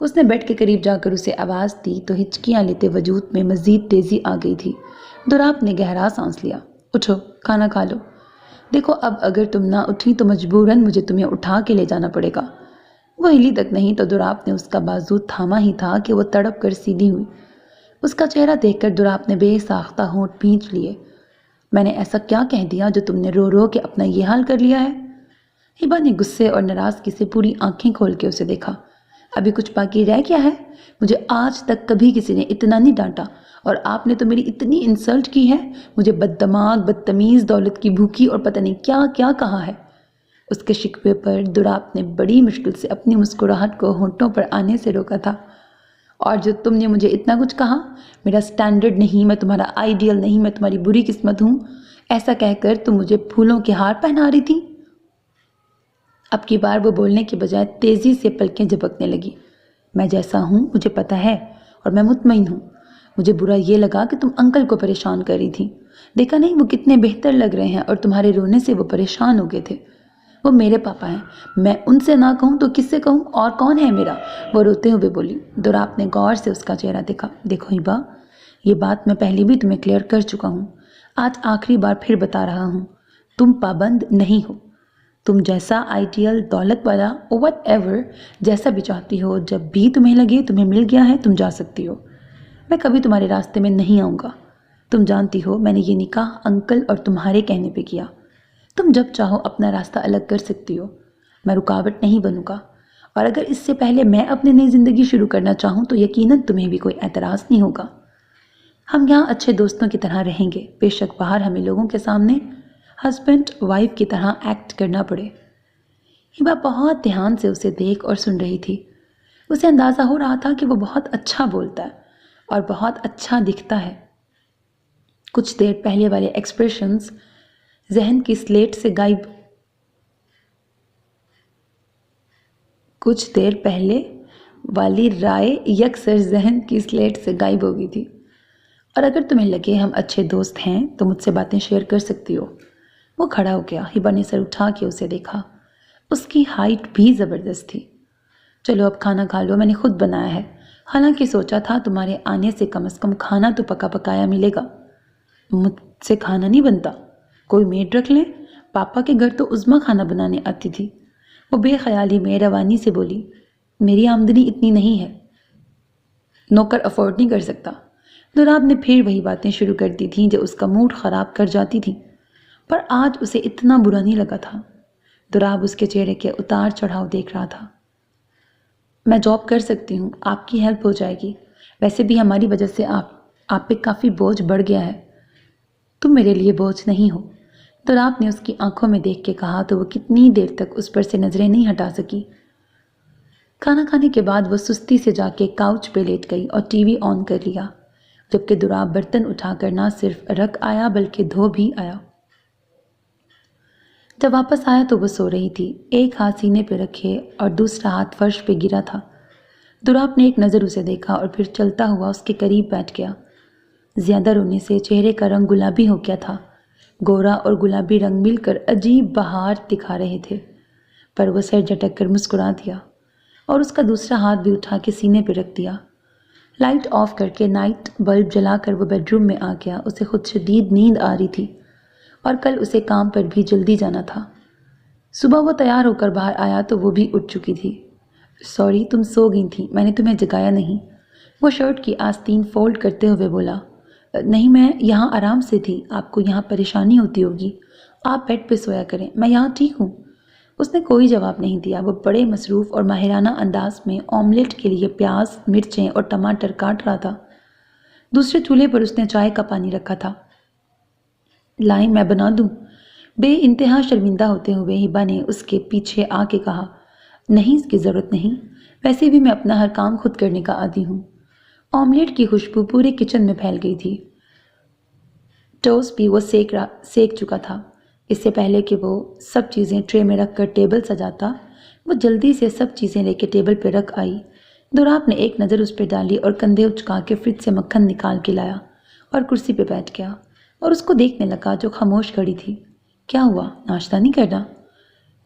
اس نے بیڈ کے قریب جا کر اسے آواز دی تو ہچکیاں لیتے وجود میں مزید تیزی آ گئی تھی۔ دوراب نے گہرا سانس لیا۔ اٹھو، کھانا کھا لو۔ دیکھو اب اگر تم نہ اٹھی تو مجبوراً مجھے تمہیں اٹھا کے لے جانا پڑے گا۔ وہ ہلی تک نہیں تو دوراب نے اس کا بازو تھاما ہی تھا کہ وہ تڑپ کر سیدھی ہوئی۔ اس کا چہرہ دیکھ کر دوراب نے بے ساختہ ہونٹ بھینچ لیے۔ میں نے ایسا کیا کہہ دیا جو تم نے رو رو کے اپنا یہ حال کر لیا ہے؟ ہبا نے غصے اور ناراضگی سے پوری آنکھیں کھول کے اسے دیکھا۔ ابھی کچھ باقی رہ گیا ہے؟ مجھے آج تک کبھی کسی نے اتنا نہیں ڈانٹا، اور آپ نے تو میری اتنی انسلٹ کی ہے، مجھے بددماغ، بدتمیز، دولت کی بھوکی اور پتہ نہیں کیا کیا کہا ہے۔ اس کے شکوے پر دوراب نے بڑی مشکل سے اپنی مسکراہٹ کو ہونٹوں پر آنے سے روکا تھا۔ اور جو تم نے مجھے اتنا کچھ کہا، میرا سٹینڈرڈ نہیں، میں تمہارا آئیڈیل نہیں، میں تمہاری بری قسمت ہوں، ایسا کہہ کر تم مجھے پھولوں کے ہار پہنا رہی تھی۔ اب کی بار وہ بولنے کی بجائے تیزی سے پلکیں جھپکنے لگی۔ میں جیسا ہوں مجھے پتہ ہے، اور میں مطمئن ہوں۔ مجھے برا یہ لگا کہ تم انکل کو پریشان کر رہی تھی۔ دیکھا نہیں وہ کتنے بہتر لگ رہے ہیں، اور تمہارے رونے سے وہ پریشان ہو گئے تھے۔ وہ میرے پاپا ہیں، میں ان سے نہ کہوں تو کس سے کہوں؟ اور کون ہے میرا؟ وہ روتے ہوئے بولی۔ دوراب نے غور سے اس کا چہرہ دیکھا۔ دیکھو ہبا، یہ بات میں پہلے بھی تمہیں کلیئر کر چکا ہوں، آج آخری بار پھر بتا رہا ہوں، تم پابند نہیں ہو۔ تم جیسا آئیڈیل، دولت والا، وٹ ایور، جیسا بھی چاہتی ہو، جب بھی تمہیں لگے تمہیں مل گیا ہے تم جا سکتی ہو۔ میں کبھی تمہارے راستے میں نہیں آؤں گا۔ تم جانتی ہو میں نے یہ نکاح انکل اور تمہارے کہنے پہ کیا۔ تم جب چاہو اپنا راستہ الگ کر سکتی ہو، میں رکاوٹ نہیں بنوں گا، اور اگر اس سے پہلے میں اپنی نئی زندگی شروع کرنا چاہوں تو یقیناً تمہیں بھی کوئی اعتراض نہیں ہوگا۔ ہم یہاں اچھے دوستوں کی طرح رہیں گے، بے شک باہر ہمیں لوگوں کے سامنے ہسبینڈ وائف کی طرح ایکٹ کرنا پڑے۔ ہبا بہت دھیان سے اسے دیکھ اور سن رہی تھی۔ اسے اندازہ ہو رہا تھا کہ وہ بہت اچھا بولتا ہے اور بہت اچھا دکھتا ہے۔ کچھ دیر پہلے والے ایکسپریشنز ذہن کی سلیٹ سے غائب کچھ دیر پہلے والی رائے یکسر ذہن کی سلیٹ سے غائب ہو گئی تھی۔ اور اگر تمہیں لگے ہم اچھے دوست ہیں تو مجھ سے باتیں شیئر کر سکتی ہو۔ وہ کھڑا ہو گیا۔ ہبا نے سر اٹھا کے اسے دیکھا۔ اس کی ہائٹ بھی زبردست تھی۔ چلو اب کھانا کھا لو، میں نے خود بنایا ہے، حالانکہ سوچا تھا تمہارے آنے سے کم از کم کھانا تو پکا پکایا ملے گا۔ مجھ سے کھانا نہیں بنتا، کوئی میڈ رکھ لیں؟ پاپا کے گھر تو عظمیٰ کھانا بنانے آتی تھی۔ وہ بے خیالی میں روانی سے بولی، میری آمدنی اتنی نہیں ہے، نوکر افورڈ نہیں کر سکتا۔ دوراب نے پھر وہی باتیں شروع کر دی تھیں جو اس کا موڈ خراب کر جاتی تھیں، پر آج اسے اتنا برا نہیں لگا تھا۔ دوراب اس کے چہرے کے اتار چڑھاؤ دیکھ رہا تھا۔ میں جاب کر سکتی ہوں، آپ کی ہیلپ ہو جائے گی، ویسے بھی ہماری وجہ سے آپ پہ کافی بوجھ بڑھ گیا ہے۔ تم میرے لیے بوجھ نہیں ہو، دوراب نے اس کی آنکھوں میں دیکھ کے کہا تو وہ کتنی دیر تک اس پر سے نظریں نہیں ہٹا سکی۔ کھانا کھانے کے بعد وہ سستی سے جا کے کاؤچ پہ لیٹ گئی اور ٹی وی آن کر لیا، جبکہ دوراب برتن اٹھا کر نہ صرف رکھ آیا بلکہ دھو بھی آیا۔ جب واپس آیا تو وہ سو رہی تھی، ایک ہاتھ سینے پہ رکھے اور دوسرا ہاتھ فرش پہ گرا تھا۔ دوراب نے ایک نظر اسے دیکھا اور پھر چلتا ہوا اس کے قریب بیٹھ گیا۔ زیادہ رونے سے چہرے کا رنگ گلابی ہو گیا تھا۔ گورا اور گلابی رنگ مل کر عجیب بہار دکھا رہے تھے، پر وہ سر جھٹک کر مسکرا دیا اور اس کا دوسرا ہاتھ بھی اٹھا کے سینے پہ رکھ دیا۔ لائٹ آف کر کے نائٹ بلب جلا کر وہ بیڈ روم میں آ گیا۔ اسے خود شدید نیند آ رہی تھی اور کل اسے کام پر بھی جلدی جانا تھا۔ صبح وہ تیار ہو کر باہر آیا تو وہ بھی اٹھ چکی تھی۔ سوری، تم سو گئی تھی، میں نے تمہیں جگایا نہیں، وہ شرٹ کی آستین فولڈ کرتے ہوئے بولا۔ نہیں، میں یہاں آرام سے تھی، آپ کو یہاں پریشانی ہوتی ہوگی، آپ بیڈ پہ سویا کریں، میں یہاں ٹھیک ہوں۔ اس نے کوئی جواب نہیں دیا۔ وہ بڑے مصروف اور ماہرانہ انداز میں آملیٹ کے لیے پیاز، مرچیں اور ٹماٹر کاٹ رہا تھا۔ دوسرے چولہے پر اس نے چائے کا پانی رکھا تھا۔ لائیں میں بنا دوں؟ بے انتہا شرمندہ ہوتے ہوئے ہبا نے اس کے پیچھے آ کے کہا، نہیں، اس کی ضرورت نہیں، ویسے بھی میں اپنا ہر کام خود کرنے کا عادی ہوں۔ آملیٹ کی خوشبو پورے کچن میں پھیل گئی تھی۔ ٹوسٹ بھی وہ سیک چکا تھا۔ اس سے پہلے کہ وہ سب چیزیں ٹرے میں رکھ کر ٹیبل سجاتا، وہ جلدی سے سب چیزیں لے کے ٹیبل پہ رکھ آئی۔ دوراب نے ایک نظر اس پہ ڈالی اور کندھے اچکا کے فریج سے مکھن نکال کے لایا اور کرسی پہ بیٹھ گیا اور اس کو دیکھنے لگا جو خاموش کھڑی تھی۔ کیا ہوا، ناشتہ نہیں کرنا؟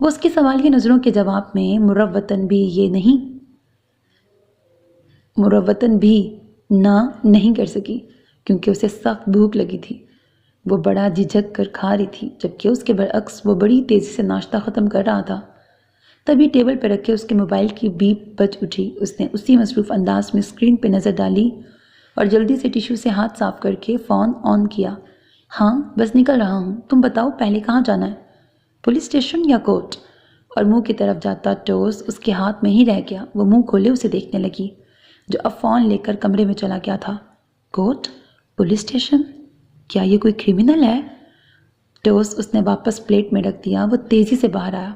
وہ اس کے سوالیہ نظروں کے جواب میں مروتاً بھی یہ نہیں مروتاً بھی نہ نہیں کر سکی کیونکہ اسے سخت بھوک لگی تھی۔ وہ بڑا جھجک کر کھا رہی تھی، جبکہ اس کے برعکس وہ بڑی تیزی سے ناشتہ ختم کر رہا تھا۔ تبھی ٹیبل پر رکھے اس کے موبائل کی بیپ بج اٹھی۔ اس نے اسی مصروف انداز میں اسکرین پہ نظر ڈالی اور جلدی سے ٹیشو سے ہاتھ صاف کر کے فون آن کیا۔ ہاں بس نکل رہا ہوں، تم بتاؤ پہلے کہاں جانا ہے؟ پولیس اسٹیشن یا کورٹ؟ اور منہ کی طرف جاتا ٹوس اس کے ہاتھ میں ہی رہ گیا۔ وہ منہ کھولے اسے دیکھنے لگی، جو اب فون لے کر کمرے میں چلا گیا تھا۔ کورٹ؟ Police station? کیا یہ کوئی کرمنل ہے؟ ٹوس اس نے واپس پلیٹ میں رکھ دیا۔ وہ تیزی سے باہر آیا۔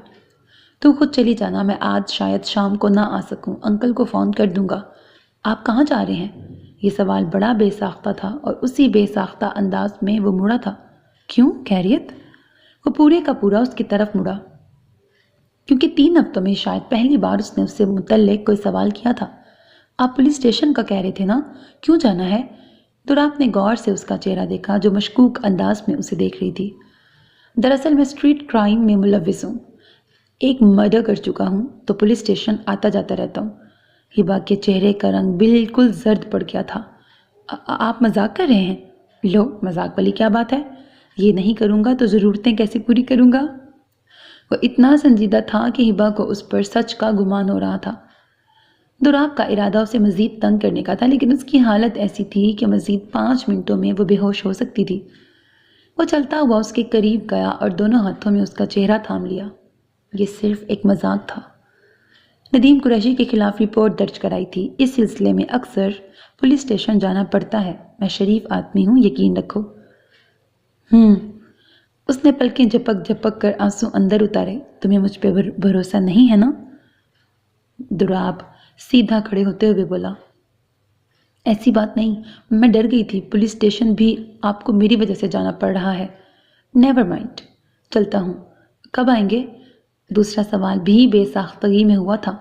تو خود چلی جانا، میں آج شاید شام کو نہ آ سکوں، انکل کو فون کر دوں گا۔ آپ کہاں جا رہے ہیں؟ یہ سوال بڑا بے ساختہ تھا اور اسی بے ساختہ انداز میں وہ مڑا تھا۔ کیوں؟ خیریت؟ وہ پورے کا پورا اس کی طرف مڑا، کیونکہ 3 ہفتوں میں شاید پہلی بار اس نے اس سے متعلق کوئی سوال کیا تھا۔ آپ پولیس اسٹیشن کا کہہ رہے تھے نا، کیوں جانا ہے؟ دوراب نے غور سے اس کا چہرہ دیکھا، جو مشکوک انداز میں اسے دیکھ رہی تھی۔ دراصل میں اسٹریٹ کرائم میں ملوث ہوں، ایک مرڈر کر چکا ہوں، تو پولیس اسٹیشن آتا جاتا رہتا ہوں۔ ہبا کے چہرے کا رنگ بالکل زرد پڑ گیا تھا۔ آپ مذاق کر رہے ہیں؟ لو، مذاق والی کیا بات ہے؟ یہ نہیں کروں گا تو ضرورتیں کیسے پوری کروں گا؟ وہ اتنا سنجیدہ تھا کہ ہبا کو اس پر سچ کا گمان ہو رہا تھا۔ دوراب کا ارادہ اسے مزید تنگ کرنے کا تھا، لیکن اس کی حالت ایسی تھی کہ مزید 5 منٹوں میں وہ بے ہوش ہو سکتی تھی۔ وہ چلتا ہوا اس کے قریب گیا اور دونوں ہاتھوں میں اس کا چہرہ تھام لیا۔ یہ صرف ایک مذاق تھا۔ ندیم قریشی کے خلاف رپورٹ درج کرائی تھی۔ اس سلسلے میں اکثر پولیس اسٹیشن جانا پڑتا ہے۔ میں شریف آدمی ہوں، یقین رکھو۔ اس نے پلکیں جھپک جھپک کر آنسو اندر اتارے۔ تمہیں مجھ پہ بھروسہ نہیں ہے نا؟ دوراب سیدھا کھڑے ہوتے ہوئے بولا۔ ایسی بات نہیں، میں ڈر گئی تھی، پولیس اسٹیشن بھی آپ کو میری وجہ سے جانا پڑ رہا ہے۔ نیور مائنڈ، چلتا ہوں۔ کب آئیں گے؟ دوسرا سوال بھی بے ساختگی میں ہوا تھا۔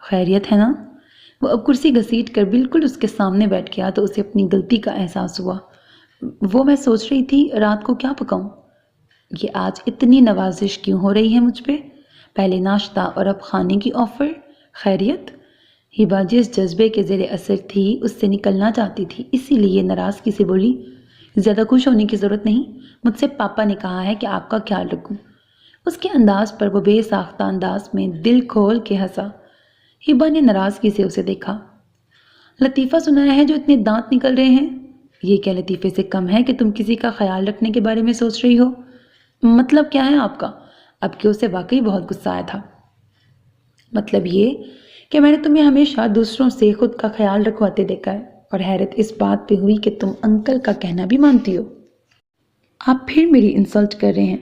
خیریت ہے نا؟ وہ اب کرسی گھسیٹ کر بالکل اس کے سامنے بیٹھ گیا تو اسے اپنی غلطی کا احساس ہوا۔ وہ میں سوچ رہی تھی رات کو کیا پکاؤں؟ یہ آج اتنی نوازش کیوں ہو رہی ہے مجھ پہ؟ پہلے ناشتہ اور اب کھانے کی آفر۔ خیریت؟ ہبا جس جذبے کے زیر اثر تھی اس سے نکلنا چاہتی تھی، اسی لیے ناراضگی سے بولی، زیادہ خوش ہونے کی ضرورت نہیں، مجھ سے پاپا نے کہا ہے کہ آپ کا خیال رکھوں۔ اس کے انداز پر وہ بے ساختہ انداز میں دل کھول کے ہنسا۔ ہبا نے ناراضگی سے اسے دیکھا۔ لطیفہ سنایا ہے جو اتنے دانت نکل رہے ہیں؟ یہ کیا لطیفے سے کم ہے کہ تم کسی کا خیال رکھنے کے بارے میں سوچ رہی ہو؟ مطلب کیا ہے آپ کا؟ اب کہ اسے واقعی بہت غصہ آیا تھا۔ مطلب یہ کہ میں نے تمہیں ہمیشہ دوسروں سے خود کا خیال رکھواتے دیکھا ہے، اور حیرت اس بات پہ ہوئی کہ تم انکل کا کہنا بھی مانتی ہو۔ آپ پھر میری انسلٹ کر رہے ہیں۔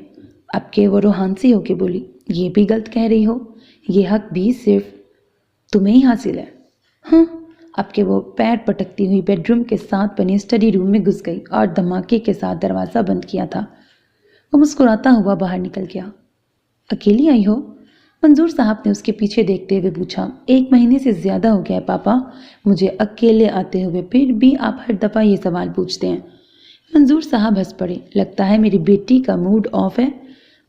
اب کہ وہ روحانسی ہو کے بولی، یہ بھی غلط کہہ رہی ہو، یہ حق بھی صرف تمہیں ہی حاصل ہے۔ ہاں، اب کہ وہ پیر پٹکتی ہوئی بیڈ روم کے ساتھ بنے اسٹڈی روم میں گھس گئی اور دھماکے کے ساتھ دروازہ بند کیا تھا۔ وہ مسکراتا ہوا باہر نکل گیا۔ اکیلی آئی ہو؟ منظور صاحب نے اس کے پیچھے دیکھتے ہوئے پوچھا۔ 1 مہینے سے زیادہ ہو گیا ہے پاپا مجھے اکیلے آتے ہوئے، پھر بھی آپ ہر دفعہ یہ سوال پوچھتے ہیں۔ منظور صاحب ہنس پڑے۔ لگتا ہے میری بیٹی کا موڈ آف ہے۔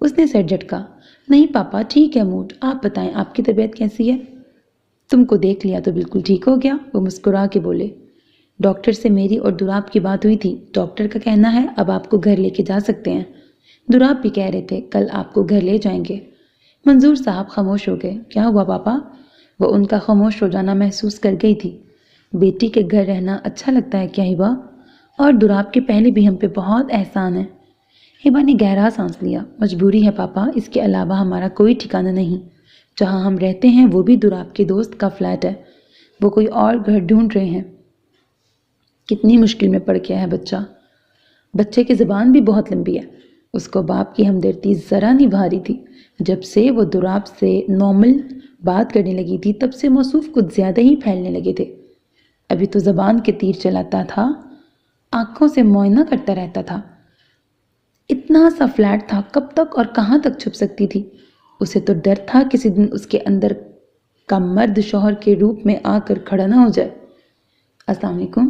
اس نے سر جھٹکا۔ نہیں پاپا، ٹھیک ہے موڈ، آپ بتائیں آپ کی طبیعت کیسی ہے؟ تم کو دیکھ لیا تو بالکل ٹھیک ہو گیا، وہ مسکرا کے بولے۔ ڈاکٹر سے میری اور دوراب کی بات ہوئی تھی، ڈاکٹر کا کہنا ہے اب آپ کو گھر لے کے جا سکتے ہیں۔ دوراب بھی کہہ رہے تھے کل آپ کو گھر لے جائیں گے۔ منظور صاحب خاموش ہو گئے۔ کیا ہوا پاپا؟ وہ ان کا خاموش ہو جانا محسوس کر گئی تھی۔ بیٹی کے گھر رہنا اچھا لگتا ہے کیا ہبا؟ اور دوراب کے پہلے بھی ہم پہ بہت احسان ہے۔ ہبا نے گہرا سانس لیا۔ مجبوری ہے پاپا، اس کے علاوہ ہمارا کوئی ٹھکانہ نہیں۔ جہاں ہم رہتے ہیں وہ بھی دوراب کے دوست کا فلیٹ ہے، وہ کوئی اور گھر ڈھونڈ رہے ہیں۔ کتنی مشکل میں پڑ گیا ہے بچہ۔ بچے کی زبان بھی بہت لمبی ہے۔ اس کو باپ کی ہمدردی ذرا نہیں بھاری تھی۔ جب سے وہ دوراب سے نارمل بات کرنے لگی تھی تب سے موصوف کچھ زیادہ ہی پھیلنے لگے تھے۔ ابھی تو زبان کے تیر چلاتا تھا، آنکھوں سے معائنہ کرتا رہتا تھا۔ اتنا سا فلیٹ تھا، کب تک اور کہاں تک چھپ سکتی تھی؟ اسے تو ڈر تھا کسی دن اس کے اندر کا مرد شوہر کے روپ میں آ کر کھڑا نہ ہو جائے۔ السلام علیکم۔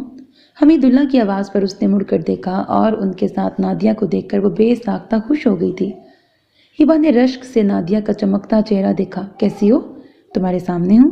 حمید اللہ کی آواز پر اس نے مڑ کر دیکھا اور ان کے ساتھ نادیہ کو دیکھ کر وہ بے ساختہ خوش ہو گئی تھی۔ ہبا نے رشک سے نادیہ کا چمکتا چہرہ دیکھا۔ کیسی ہو؟ تمہارے سامنے ہوں۔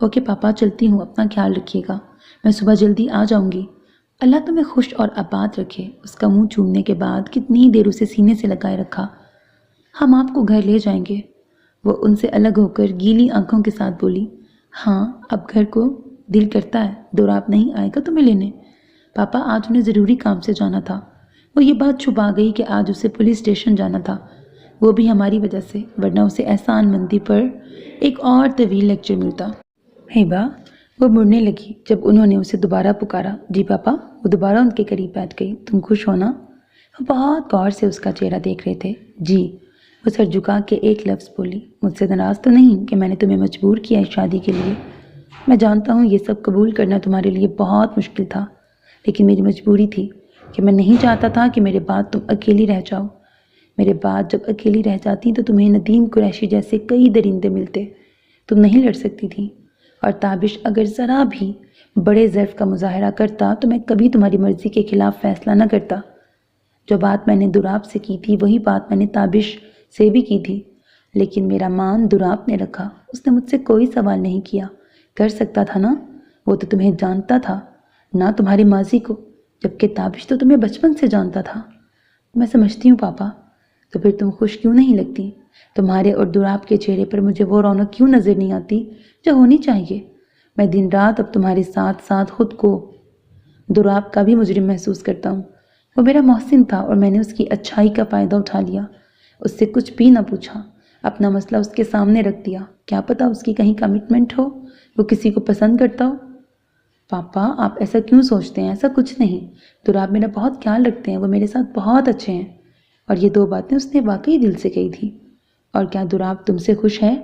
اوکے پاپا، چلتی ہوں، اپنا خیال رکھیے گا، میں صبح جلدی آ جاؤں گی۔ اللہ تمہیں خوش اور آباد رکھے۔ اس کا منہ چومنے کے بعد کتنی دیر اسے سینے سے لگائے رکھا۔ ہم آپ کو گھر لے جائیں گے۔ وہ ان سے الگ ہو کر گیلی آنکھوں کے ساتھ بولی۔ ہاں، اب گھر کو دل کرتا ہے، دوراب نہیں آئے گا تمہیں لینے؟ پاپا، آج انہیں ضروری کام سے جانا تھا۔ وہ یہ بات چھپا گئی کہ آج اسے پولیس اسٹیشن جانا تھا، وہ بھی ہماری وجہ سے، ورنہ اسے احسان مندی پر ایک اور طویل لیکچر ملتا۔ ہیبا، وہ مڑنے لگی جب انہوں نے اسے دوبارہ پکارا۔ جی پاپا۔ وہ دوبارہ ان کے قریب بیٹھ گئی۔ تم خوش ہو نا؟ وہ بہت غور سے اس کا چہرہ دیکھ رہے تھے۔ جی، وہ سر جھکا کے ایک لفظ بولی۔ مجھ سے ناراض تو نہیں کہ میں نے تمہیں مجبور کیا اس شادی کے لیے؟ میں جانتا ہوں یہ سب قبول کرنا تمہارے لیے بہت مشکل تھا، لیکن میری مجبوری تھی کہ میں نہیں چاہتا تھا کہ میرے بعد تم اکیلی رہ جاؤ۔ میرے بعد جب اکیلی رہ جاتی تو تمہیں ندیم قریشی جیسے کئی درندے ملتے، تم نہیں لڑ سکتی تھی، اور تابش اگر ذرا بھی بڑے ظرف کا مظاہرہ کرتا تو میں کبھی تمہاری مرضی کے خلاف فیصلہ نہ کرتا۔ جو بات میں نے دوراب سے کی تھی وہی بات میں نے تابش سے بھی کی تھی، لیکن میرا مان دوراب نے رکھا۔ اس نے مجھ سے کوئی سوال نہیں کیا۔ کر سکتا تھا نا؟ وہ تو تمہیں جانتا تھا، نہ تمہارے ماضی کو، جبکہ تابش تو تمہیں بچپن سے جانتا تھا۔ میں سمجھتی ہوں پاپا، تو پھر تم خوش کیوں نہیں لگتی؟ تمہارے اور دوراب کے چہرے پر مجھے وہ رونق کیوں نظر نہیں آتی جو ہونی چاہیے؟ میں دن رات اب تمہارے ساتھ ساتھ خود کو دوراب کا بھی مجرم محسوس کرتا ہوں۔ وہ میرا محسن تھا اور میں نے اس کی اچھائی کا فائدہ اٹھا لیا، اس سے کچھ بھی نہ پوچھا، اپنا مسئلہ اس کے سامنے رکھ دیا۔ کیا پتہ اس کی کہیں کمٹمنٹ ہو، وہ کسی کو پسند کرتا ہو۔ پاپا، آپ ایسا کیوں سوچتے ہیں؟ ایسا کچھ نہیں، دوراب میرا بہت خیال رکھتے ہیں، وہ میرے ساتھ بہت اچھے ہیں۔ اور یہ دو باتیں اس نے واقعی دل سے کہی تھی۔ اور کیا دوراب تم سے خوش ہے؟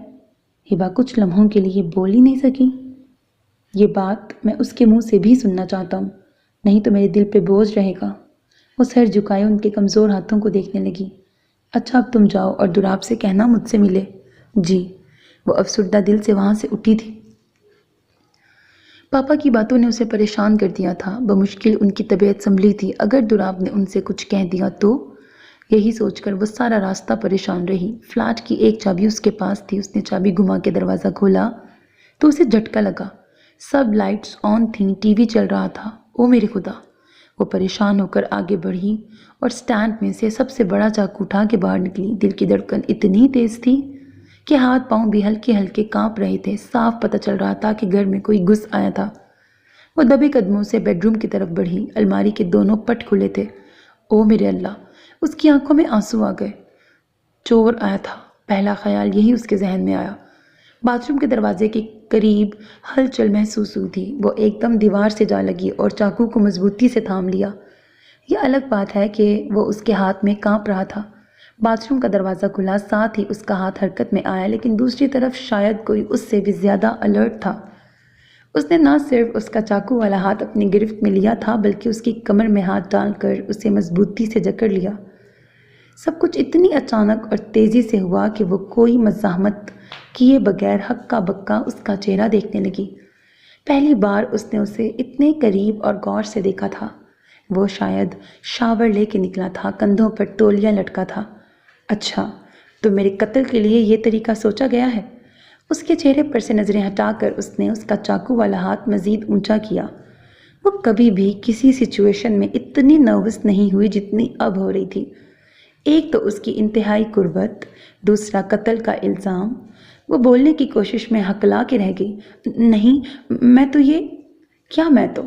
ہبا کچھ لمحوں کے لیے بول ہی نہیں سکی۔ یہ بات میں اس کے منہ سے بھی سننا چاہتا ہوں، نہیں تو میرے دل پہ بوجھ رہے گا۔ وہ سر جھکائے ان کے کمزور ہاتھوں کو دیکھنے لگی۔ اچھا اب تم جاؤ اور دوراب سے کہنا مجھ سے ملے۔ جی۔ وہ افسردہ دل سے وہاں سے اٹھی تھی۔ پاپا کی باتوں نے اسے پریشان کر دیا تھا، بمشکل ان کی طبیعت سنبھلی تھی۔ اگر دوراب نے ان سے کچھ کہہ دیا تو؟ یہی سوچ کر وہ سارا راستہ پریشان رہی۔ فلیٹ کی ایک چابی اس کے پاس تھی، اس نے چابی گھما کے دروازہ کھولا تو اسے جھٹکا لگا۔ سب لائٹس آن تھیں، ٹی وی چل رہا تھا۔ او میرے خدا! وہ پریشان ہو کر آگے بڑھی اور سٹینڈ میں سے سب سے بڑا چاقو اٹھا کے باہر نکلی۔ دل کی دھڑکن اتنی تیز تھی کہ ہاتھ پاؤں بھی ہلکے ہلکے کانپ رہے تھے۔ صاف پتہ چل رہا تھا کہ گھر میں کوئی گھس آیا تھا۔ وہ دبے قدموں سے بیڈ روم کی طرف بڑھی۔ الماری کے دونوں پٹ کھلے تھے۔ او میرے اللہ! اس کی آنکھوں میں آنسو آ گئے۔ چور آیا تھا، پہلا خیال یہی اس کے ذہن میں آیا۔ باتھ روم کے دروازے کے قریب ہلچل محسوس ہوئی تھی۔ وہ ایک دم دیوار سے جا لگی اور چاقو کو مضبوطی سے تھام لیا۔ یہ الگ بات ہے کہ وہ اس کے ہاتھ میں کانپ رہا تھا۔ باتھ روم کا دروازہ کھلا، ساتھ ہی اس کا ہاتھ حرکت میں آیا، لیکن دوسری طرف شاید کوئی اس سے بھی زیادہ الرٹ تھا۔ اس نے نہ صرف اس کا چاقو والا ہاتھ اپنی گرفت میں لیا تھا بلکہ اس کی کمر میں ہاتھ ڈال کر اسے مضبوطی سے جکڑ لیا۔ سب کچھ اتنی اچانک اور تیزی سے ہوا کہ وہ کوئی مزاحمت کیے بغیر ہکا بکا اس کا چہرہ دیکھنے لگی۔ پہلی بار اس نے اسے اتنے قریب اور غور سے دیکھا تھا۔ وہ شاید شاور لے کے نکلا تھا، کندھوں پر تولیہ لٹکا تھا۔ اچھا، تو میرے قتل کے لیے یہ طریقہ سوچا گیا ہے؟ اس کے چہرے پر سے نظریں ہٹا کر اس نے اس کا چاقو والا ہاتھ مزید اونچا کیا۔ وہ کبھی بھی کسی سچویشن میں اتنی نروس نہیں ہوئی جتنی اب ہو رہی تھی۔ ایک تو اس کی انتہائی قربت، دوسرا قتل کا الزام۔ وہ بولنے کی کوشش میں ہکلا کے رہ گئی۔ نہیں، میں تو یہ… کیا میں تو؟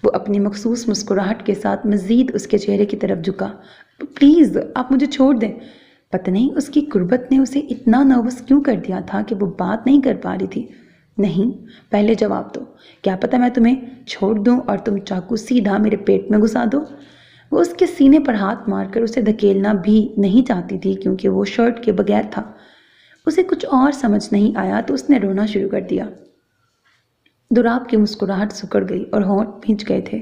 وہ اپنی مخصوص مسکراہٹ کے ساتھ مزید اس کے چہرے کی طرف جھکا۔ پلیز آپ مجھے چھوڑ دیں۔ پتہ نہیں اس کی قربت نے اسے اتنا نروس کیوں کر دیا تھا کہ وہ بات نہیں کر پا رہی تھی۔ نہیں، پہلے جواب دو، کیا پتہ میں تمہیں چھوڑ دوں اور تم چاقو سیدھا میرے پیٹ میں گھسا دو۔ وہ اس کے سینے پر ہاتھ مار کر اسے دھکیلنا بھی نہیں چاہتی تھی کیونکہ وہ شرٹ کے بغیر تھا۔ اسے کچھ اور سمجھ نہیں آیا تو اس نے رونا شروع کر دیا۔ دوراب کی مسکراہٹ سکڑ گئی اور ہونٹ بھینچ گئے تھے۔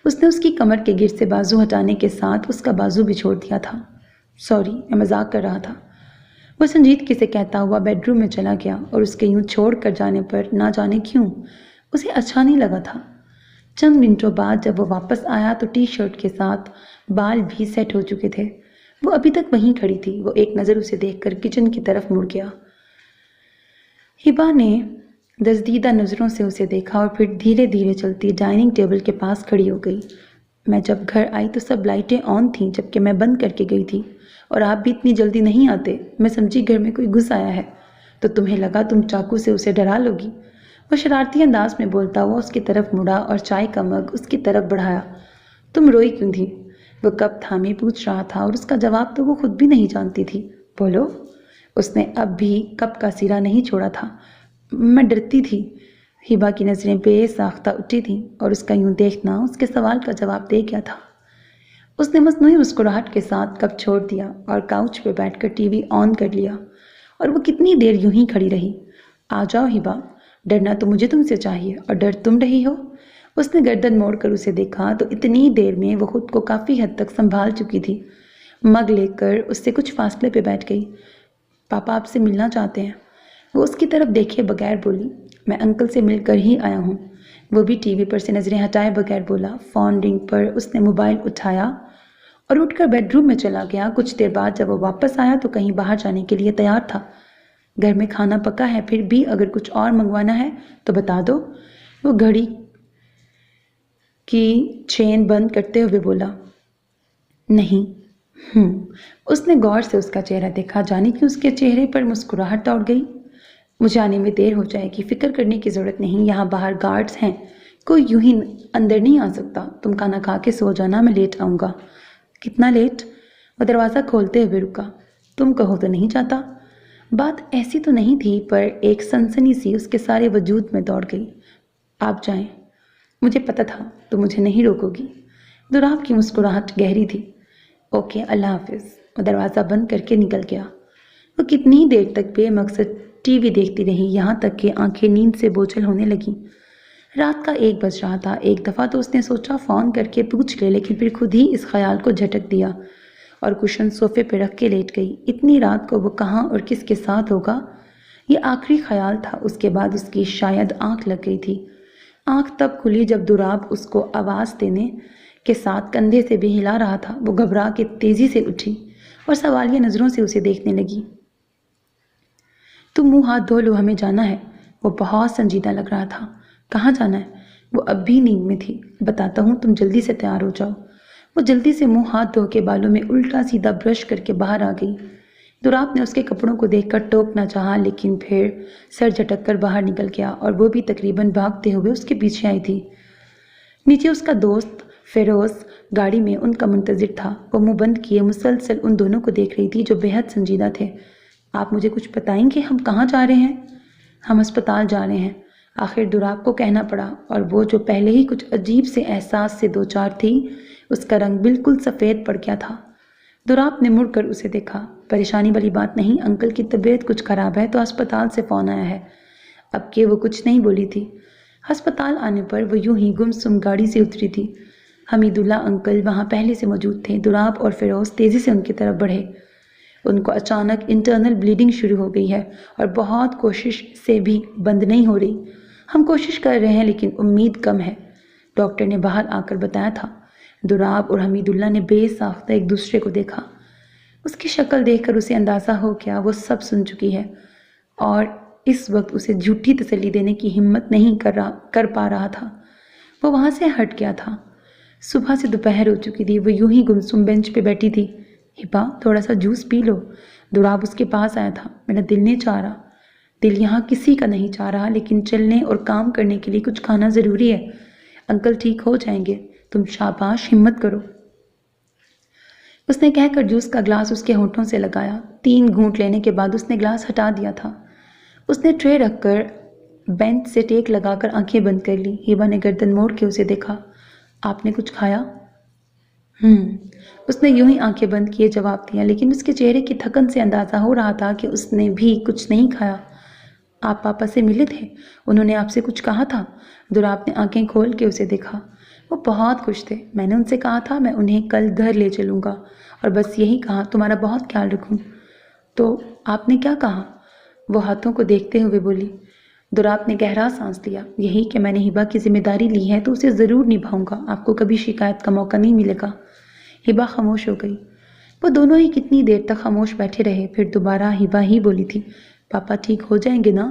اس نے اس کی کمر کے گر سے بازو ہٹانے کے ساتھ اس کا بازو بھی چھوڑ دیا تھا۔ سوری، میں مذاق کر رہا تھا۔ وہ سنجیدگی سے کہتا ہوا بیڈ روم میں چلا گیا اور اس کے یوں چھوڑ کر جانے پر نہ جانے کیوں اسے اچھا نہیں لگا تھا۔ چند منٹوں بعد جب وہ واپس آیا تو ٹی شرٹ کے ساتھ بال بھی سیٹ ہو چکے تھے۔ وہ ابھی تک وہیں کھڑی تھی۔ وہ ایک نظر اسے دیکھ کر کچن کی طرف مڑ گیا۔ ہبا نے دزدیدہ نظروں سے اسے دیکھا اور پھر دھیرے دھیرے چلتی ڈائننگ ٹیبل کے پاس کھڑی ہو گئی۔ میں جب گھر آئی تو سب لائٹیں آن تھیں جبکہ میں بند کر کے گئی تھی، اور آپ بھی اتنی جلدی نہیں آتے۔ میں سمجھی گھر میں کوئی گھس آیا ہے تو تمہیں لگا تم چاقو سے اسے ڈرا لوگی۔ وہ شرارتی انداز میں بولتا ہوا اس کی طرف مڑا اور چائے کا مگ اس کی طرف بڑھایا۔ تم روئی کیوں تھی؟ وہ کپ تھامے پوچھ رہا تھا اور اس کا جواب تو وہ خود بھی نہیں جانتی تھی۔ بولو۔ اس نے اب بھی کپ کا سرا نہیں چھوڑا تھا۔ میں ڈرتی تھی۔ ہبا کی نظریں بے ساختہ اٹھی تھیں اور اس کا یوں دیکھنا اس کے سوال کا جواب دے گیا تھا۔ اس نے مصنوعی مسکراہٹ کے ساتھ کپ چھوڑ دیا اور کاؤچ پہ بیٹھ کر ٹی وی آن کر لیا، اور وہ کتنی دیر یوں ہی کھڑی رہی۔ آ جاؤ ہبا، ڈرنا تو مجھے تم سے چاہیے اور ڈر تم رہی ہو۔ اس نے گردن موڑ کر اسے دیکھا تو اتنی دیر میں وہ خود کو کافی حد تک سنبھال چکی تھی۔ مگ لے کر اس سے کچھ فاصلے پہ بیٹھ گئی۔ پاپا آپ سے ملنا چاہتے ہیں۔ وہ اس کی طرف دیکھے بغیر بولی۔ میں انکل سے مل کر ہی آیا ہوں۔ وہ بھی ٹی وی پر سے نظریں ہٹائے بغیر بولا۔ فون رنگ پر اس نے موبائل اٹھایا اور اٹھ کر بیڈ روم میں چلا گیا۔ کچھ دیر بعد جب وہ واپس آیا تو کہیں باہر جانے کے لیے تیار تھا۔ گھر میں کھانا پکا ہے، پھر بھی اگر کچھ اور منگوانا ہے تو بتا دو۔ وہ گھڑی کی چین بند کرتے ہوئے بولا۔ نہیں۔ اس نے غور سے اس کا چہرہ دیکھا، جانے کہ اس کے چہرے پر مسکراہٹ دوڑ گئی۔ مجھے آنے میں دیر ہو جائے گی، فکر کرنے کی ضرورت نہیں، یہاں باہر گارڈز ہیں، کوئی یوں ہی اندر نہیں آ سکتا۔ تم کھانا کھا کے سو جانا، میں لیٹ آؤں گا۔ کتنا لیٹ؟ وہ دروازہ کھولتے ہوئے رکا۔ تم کہو تو نہیں جاتا؟ بات ایسی تو نہیں تھی، پر ایک سنسنی سی اس کے سارے وجود میں دوڑ گئی۔ آپ جائیں، مجھے پتہ تھا تو مجھے نہیں روکو گی۔ دراب کی مسکراہٹ گہری تھی۔ اوکے، اللہ حافظ۔ وہ دروازہ بند کر کے نکل گیا۔ وہ کتنی دیر تک بے مقصد ٹی وی دیکھتی رہی، یہاں تک کہ آنکھیں نیند سے بوجھل ہونے لگیں۔ رات کا 1 بج رہا تھا۔ ایک دفعہ تو اس نے سوچا فون کر کے پوچھ لے، لیکن پھر خود ہی اس خیال کو جھٹک دیا اور کشن صوفے پہ رکھ کے لیٹ گئی۔ اتنی رات کو وہ کہاں اور کس کے ساتھ ہوگا، یہ آخری خیال تھا۔ اس کے بعد اس کی شاید آنکھ لگ گئی تھی۔ آنکھ تب کھلی جب دراب اس کو آواز دینے کے ساتھ کندھے سے بھی ہلا رہا تھا۔ وہ گھبرا کے تیزی سے اٹھی اور سوالیہ نظروں سے اسے دیکھنے لگی۔ تم منہ ہاتھ دھو لو، ہمیں جانا ہے۔ وہ بہت سنجیدہ لگ رہا تھا۔ کہاں جانا ہے؟ وہ اب بھی نیند میں تھی۔ بتاتا ہوں، تم جلدی سے تیار ہو جاؤ۔ وہ جلدی سے منہ ہاتھ دھو کے بالوں میں الٹا سیدھا برش کر کے باہر آ گئی۔ دراب نے اس کے کپڑوں کو دیکھ کر ٹوکنا چاہا، لیکن پھر سر جھٹک کر باہر نکل گیا اور وہ بھی تقریباً بھاگتے ہوئے اس کے پیچھے آئی تھی۔ نیچے اس کا دوست فیروز گاڑی میں ان کا منتظر تھا۔ وہ منہ بند کیے مسلسل ان دونوں کو دیکھ رہی تھی جو بے حد سنجیدہ تھے۔ آپ مجھے کچھ بتائیں گے، ہم کہاں جا رہے ہیں؟ ہم ہسپتال جا رہے ہیں، آخر دراب کو کہنا پڑا، اور وہ جو پہلے ہی کچھ عجیب سے احساس سے دوچار تھی، اس کا رنگ بالکل سفید پڑ گیا تھا۔ دراب نے مڑ کر اسے دیکھا۔ پریشانی والی بات نہیں، انکل کی طبیعت کچھ خراب ہے تو ہسپتال سے فون آیا ہے۔ اب کہ وہ کچھ نہیں بولی تھی۔ ہسپتال آنے پر وہ یوں ہی گمسم گاڑی سے اتری تھی۔ حمید اللہ انکل وہاں پہلے سے موجود تھے۔ دراب اور فیروز تیزی سے ان کی طرف بڑھے۔ ان کو اچانک انٹرنل بلیڈنگ شروع ہو گئی ہے اور بہت کوشش سے بھی بند نہیں ہو رہی۔ ہم کوشش کر رہے ہیں لیکن امید کم ہے، ڈاکٹر نے باہر آ کر بتایا تھا۔ دراب اور حمید اللہ نے بے ساختہ ایک دوسرے کو دیکھا۔ اس کی شکل دیکھ کر اسے اندازہ ہو گیا وہ سب سن چکی ہے، اور اس وقت اسے جھوٹی تسلی دینے کی ہمت نہیں کر پا رہا تھا۔ وہ وہاں سے ہٹ گیا تھا۔ صبح سے دوپہر ہو چکی تھی۔ وہ یوں ہی گمسم بینچ پہ بیٹھی تھی۔ ہبا، تھوڑا سا جوس پی لو۔ دراب اس کے پاس آیا تھا۔ میرا دل نہیں چاہ رہا۔ دل یہاں کسی کا نہیں چاہ رہا، لیکن چلنے اور کام کرنے کے لیے کچھ کھانا ضروری ہے۔ انکل ٹھیک ہو جائیں گے، تم شاباش، ہمت کرو۔ اس نے کہہ کر جوس کا گلاس اس کے ہونٹوں سے لگایا۔ 3 گھونٹ لینے کے بعد اس نے گلاس ہٹا دیا تھا۔ اس نے ٹرے رکھ کر بینچ سے ٹیک لگا کر آنکھیں بند کر لی۔ ہبا نے گردن موڑ کے اسے دیکھا۔ آپ نے کچھ کھایا؟ اس نے یوں ہی آنکھیں بند کیے جواب دیا، لیکن اس کے چہرے کی تھکن سے اندازہ ہو رہا تھا کہ اس نے بھی کچھ نہیں کھایا۔ آپ پاپا سے ملے تھے؟ انہوں نے آپ سے کچھ کہا تھا؟ دراب نے آنکھیں کھول کے اسے دیکھا۔ وہ بہت خوش تھے۔ میں نے ان سے کہا تھا میں انہیں کل گھر لے چلوں گا، اور بس یہی کہا تمہارا بہت خیال رکھوں۔ تو آپ نے کیا کہا؟ وہ ہاتھوں کو دیکھتے ہوئے بولی۔ دراب نے گہرا سانس لیا۔ یہی کہ میں نے ہبا کی ذمہ داری لی ہے تو اسے ضرور نبھاؤں گا، آپ کو کبھی شکایت کا موقع نہیں ملے گا۔ ہبا خاموش ہو گئی۔ وہ دونوں ہی کتنی دیر تک خاموش بیٹھے رہے، پھر دوبارہ ہبا ہی بولی تھی، پاپا ٹھیک ہو جائیں گے نا؟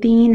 3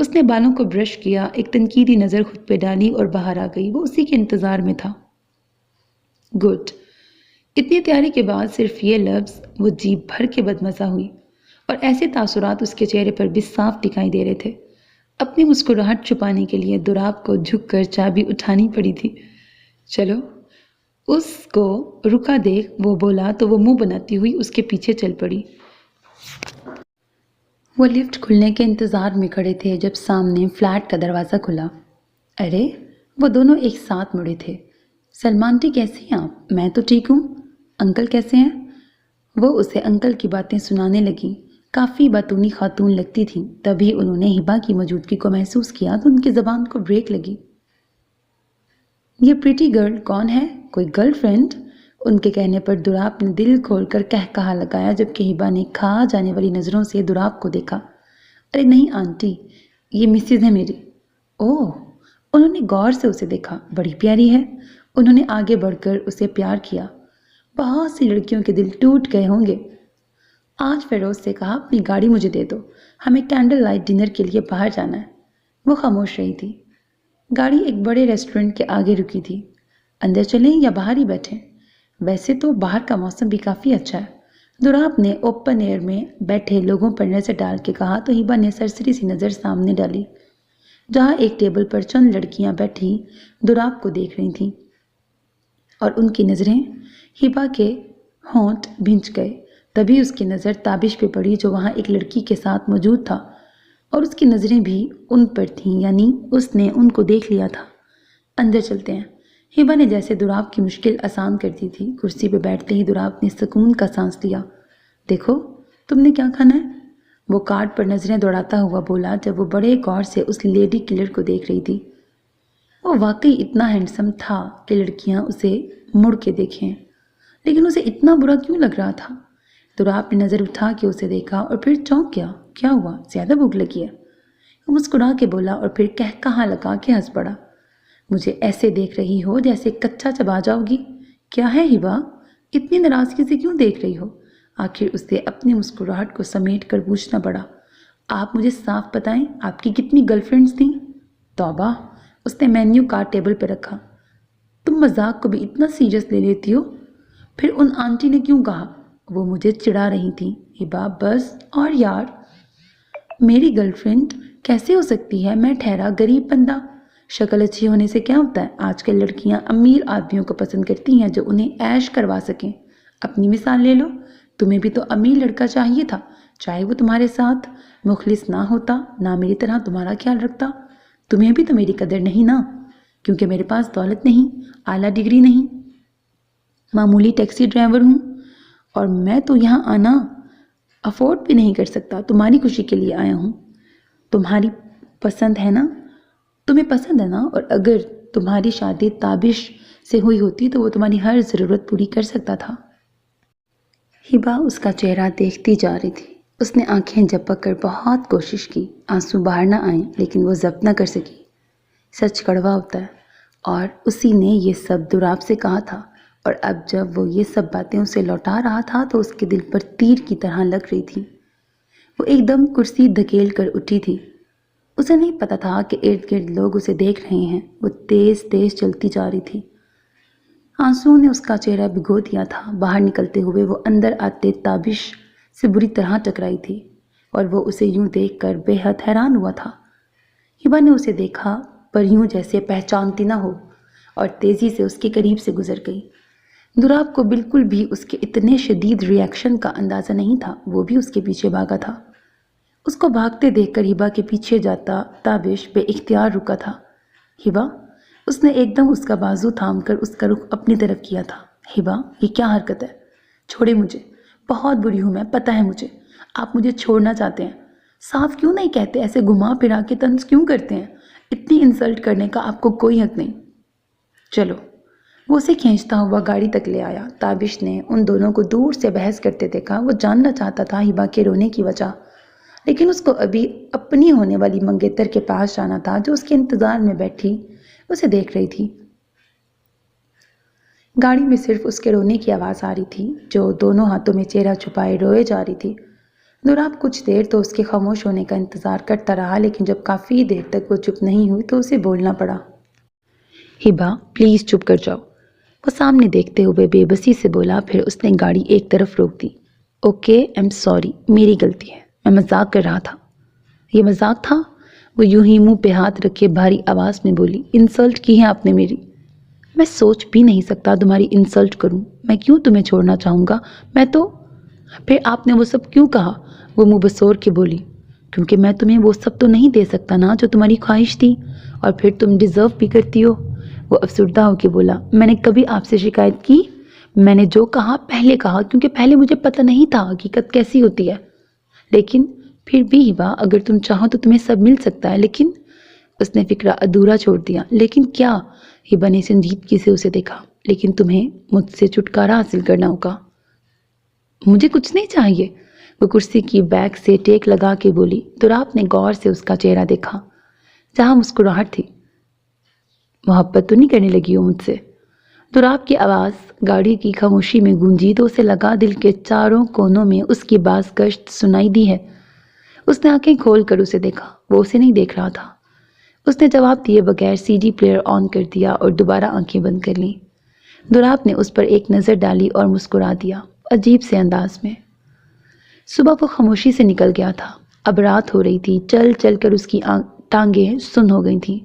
اس نے بالوں کو برش کیا، ایک تنقیدی نظر خود پہ ڈالی اور باہر آ گئی۔ وہ اسی کے انتظار میں تھا۔ گڈ۔ اتنی تیاری کے بعد صرف یہ لفظ وہ جیب بھر کے بدمزہ ہوئی، اور ایسے تاثرات اس کے چہرے پر بھی صاف دکھائی دے رہے تھے۔ اپنی مسکراہٹ چھپانے کے لیے دوراب کو جھک کر چابی اٹھانی پڑی تھی۔ چلو۔ اس کو رکا دیکھ وہ بولا تو وہ منہ بناتی ہوئی اس کے پیچھے چل پڑی۔ وہ لفٹ کھلنے کے انتظار میں کھڑے تھے جب سامنے فلیٹ کا دروازہ کھلا۔ ارے، وہ دونوں ایک ساتھ مڑے تھے۔ سلمان ٹی، کیسی ہیں آپ؟ میں تو ٹھیک ہوں۔ انکل کیسے ہیں؟ وہ اسے انکل کی باتیں سنانے لگیں۔ کافی باتونی خاتون لگتی تھیں۔ تبھی انہوں نے ہبا کی موجودگی کو محسوس کیا تو ان کی زبان کو بریک لگی۔ یہ پریٹی گرل کون ہے؟ کوئی گرل فرینڈ؟ ان کے کہنے پر دوراب نے دل کھول کر کہا لگایا، جبکہ ہبا نے کھا جانے والی نظروں سے دوراب کو دیکھا۔ ارے نہیں آنٹی، یہ مسز ہے میری۔ اوہ! انہوں نے غور سے اسے دیکھا۔ بڑی پیاری ہے۔ انہوں نے آگے بڑھ کر اسے پیار کیا۔ بہت سی لڑکیوں کے دل ٹوٹ گئے ہوں گے۔ آج فیروز سے کہا اپنی گاڑی مجھے دے دو، ہمیں کینڈل لائٹ ڈنر کے لیے باہر جانا ہے۔ وہ خاموش رہی تھی۔ گاڑی ایک بڑے ریسٹورنٹ کے آگے رکی تھی۔ اندر چلیں یا باہر ہی بیٹھیں؟ ویسے تو باہر کا موسم بھی کافی اچھا ہے، دوراب نے اوپن ایئر میں بیٹھے لوگوں پر نظر ڈال کے کہا تو ہبا نے سرسری سی نظر سامنے ڈالی، جہاں ایک ٹیبل پر چند لڑکیاں بیٹھی دوراب کو دیکھ رہی تھیں، اور ان کی نظریں ہبا کے ہونٹ بھنج گئے۔ تبھی اس کی نظر تابش پہ پڑی جو وہاں ایک لڑکی کے ساتھ موجود تھا، اور اس کی نظریں بھی ان پر تھیں، یعنی اس نے ان کو دیکھ لیا تھا۔ اندر چلتے ہیں۔ ہبا نے جیسے دوراب کی مشکل آسان کر دی تھی۔ کرسی پہ بیٹھتے ہی دوراب نے سکون کا سانس لیا۔ دیکھو، تم نے کیا کھانا ہے؟ وہ کارڈ پر نظریں دوڑاتا ہوا بولا جب وہ بڑے غور سے اس لیڈی کلر کو دیکھ رہی تھی۔ وہ واقعی اتنا ہینڈسم تھا کہ لڑکیاں اسے مڑ کے دیکھیں، لیکن اسے اتنا برا کیوں لگ رہا تھا؟ دوراب نے نظر اٹھا کے اسے دیکھا اور پھر چونک گیا۔ کیا ہوا؟ زیادہ بھوک لگی ہے؟ وہ مسکرا کے بولا اور پھر کہا لگا کے ہنس پڑا۔ مجھے ایسے دیکھ رہی ہو جیسے کچا چبا جاؤ گی۔ کیا ہے ہبا؟ اتنی ناراضگی سے کیوں دیکھ رہی ہو؟ آخر اسے اپنی مسکراہٹ کو سمیٹ کر پوچھنا پڑا۔ آپ مجھے صاف بتائیں، آپ کی کتنی گرل فرینڈز تھیں؟ توبہ! اس نے مینیو کارڈ ٹیبل پہ رکھا۔ تم مذاق کو بھی اتنا سیریس لے لیتی ہو؟ پھر ان آنٹی نے کیوں کہا؟ وہ مجھے چڑھا رہی تھیں۔ ہبا بس، اور یار، میری گرل فرینڈ کیسے ہو سکتی ہے؟ میں ٹھہرا غریب بندہ۔ شکل اچھی ہونے سے کیا ہوتا ہے؟ آج کل لڑکیاں امیر آدمیوں کو پسند کرتی ہیں جو انہیں عیش کروا سکیں۔ اپنی مثال لے لو، تمہیں بھی تو امیر لڑکا چاہیے تھا، چاہے وہ تمہارے ساتھ مخلص نہ ہوتا، نہ میری طرح تمہارا خیال رکھتا۔ تمہیں بھی تو میری قدر نہیں نا، کیونکہ میرے پاس دولت نہیں، اعلیٰ ڈگری نہیں، معمولی ٹیکسی ڈرائیور ہوں، اور میں تو یہاں آنا افورڈ بھی نہیں کر سکتا۔ تمہاری خوشی کے لیے آیا ہوں۔ تمہیں پسند ہے نا؟ اور اگر تمہاری شادی تابش سے ہوئی ہوتی تو وہ تمہاری ہر ضرورت پوری کر سکتا تھا۔ ہبا اس کا چہرہ دیکھتی جا رہی تھی۔ اس نے آنکھیں جھپک کر بہت کوشش کی، آنسو باہر نہ آئیں، لیکن وہ ضبط نہ کر سکی۔ سچ کڑوا ہوتا ہے، اور اسی نے یہ سب دوراب سے کہا تھا، اور اب جب وہ یہ سب باتیں اسے لوٹا رہا تھا تو اس کے دل پر تیر کی طرح لگ رہی تھی۔ وہ ایک دم کرسی دھکیل کر اٹھی تھی۔ اسے نہیں پتا تھا کہ ارد گرد لوگ اسے دیکھ رہے ہیں۔ وہ تیز تیز چلتی جا رہی تھی۔ آنسوؤں نے اس کا چہرہ بھگو دیا تھا۔ باہر نکلتے ہوئے وہ اندر آتے تابش سے بری طرح ٹکرائی تھی، اور وہ اسے یوں دیکھ کر بے حد حیران ہوا تھا۔ ہبا نے اسے دیکھا، پر یوں جیسے پہچانتی نہ ہو، اور تیزی سے اس کے قریب سے گزر گئی۔ دوراب کو بالکل بھی اس کے اتنے شدید ری ایکشن کا اندازہ نہیں تھا۔ وہ بھی اس کے پیچھے بھاگا تھا۔ اس کو بھاگتے دیکھ کر ہبا کے پیچھے جاتا تابش بے اختیار رکا تھا۔ ہبا! اس نے ایک دم اس کا بازو تھام کر اس کا رخ اپنی طرف کیا تھا۔ ہبا، یہ کیا حرکت ہے؟ چھوڑے مجھے، بہت بری ہوں میں، پتہ ہے مجھے۔ آپ مجھے چھوڑنا چاہتے ہیں، صاف کیوں نہیں کہتے؟ ایسے گھما پھرا کے طنز کیوں کرتے ہیں؟ اتنی انسلٹ کرنے کا آپ کو کوئی حق نہیں۔ چلو۔ وہ اسے کھینچتا ہوا گاڑی تک لے آیا۔ تابش نے ان دونوں کو دور سے بحث کرتے دیکھا۔ وہ جاننا چاہتا تھا ہبا کے رونے کی وجہ، لیکن اس کو ابھی اپنی ہونے والی منگیتر کے پاس جانا تھا جو اس کے انتظار میں بیٹھی اسے دیکھ رہی تھی۔ گاڑی میں صرف اس کے رونے کی آواز آ رہی تھی، جو دونوں ہاتھوں میں چہرہ چھپائے روئے جا رہی تھی۔ دوراب کچھ دیر تو اس کے خاموش ہونے کا انتظار کرتا رہا، لیکن جب کافی دیر تک وہ چپ نہیں ہوئی تو اسے بولنا پڑا۔ ہبا پلیز چپ کر جاؤ، وہ سامنے دیکھتے ہوئے بے بسی سے بولا، پھر اس نے گاڑی ایک طرف روک دی۔ اوکے ایم سوری، میری غلطی ہے، میں مذاق کر رہا تھا۔ یہ مذاق تھا؟ وہ یوں ہی منہ پہ ہاتھ رکھے بھاری آواز میں بولی، انسلٹ کی ہے آپ نے میری؟ میں سوچ بھی نہیں سکتا تمہاری انسلٹ کروں، میں کیوں تمہیں چھوڑنا چاہوں گا، میں تو… پھر آپ نے وہ سب کیوں کہا؟ وہ منہ بسور کے بولی، کیونکہ میں تمہیں وہ سب تو نہیں دے سکتا نا جو تمہاری خواہش تھی، اور پھر تم ڈیزرو بھی کرتی ہو۔ وہ افسردہ ہو کے بولا، میں نے کبھی آپ سے شکایت کی؟ میں نے جو کہا پہلے کہا، کیونکہ پہلے مجھے پتہ نہیں تھا حقیقت کیسی ہوتی ہے۔ لیکن پھر بھی ہبا، اگر تم چاہو تو تمہیں سب مل سکتا ہے، لیکن… اس نے فکرہ ادھورا چھوڑ دیا۔ لیکن کیا؟ ہبا نے سنجیدگی سے اسے دیکھا۔ لیکن تمہیں مجھ سے چھٹکارا حاصل کرنا ہوگا۔ مجھے کچھ نہیں چاہیے، وہ کرسی کی بیک سے ٹیک لگا کے بولی۔ دوراب نے غور سے اس کا چہرہ دیکھا جہاں مسکراہٹ تھی۔ محبت تو نہیں کرنے لگی ہو مجھ سے؟ دوراب کی آواز گاڑی کی خاموشی میں گونجی تو اسے لگا دل کے چاروں کونوں میں اس کی باز گشت سنائی دی ہے۔ اس نے آنکھیں کھول کر اسے دیکھا، وہ اسے نہیں دیکھ رہا تھا۔ اس نے جواب دیے بغیر سی ڈی پلیئر آن کر دیا اور دوبارہ آنکھیں بند کر لیں۔ دوراب نے اس پر ایک نظر ڈالی اور مسکرا دیا، عجیب سے انداز میں۔ صبح وہ خاموشی سے نکل گیا تھا، اب رات ہو رہی تھی، چل چل کر اس کی ٹانگیں سن ہو گئی تھیں۔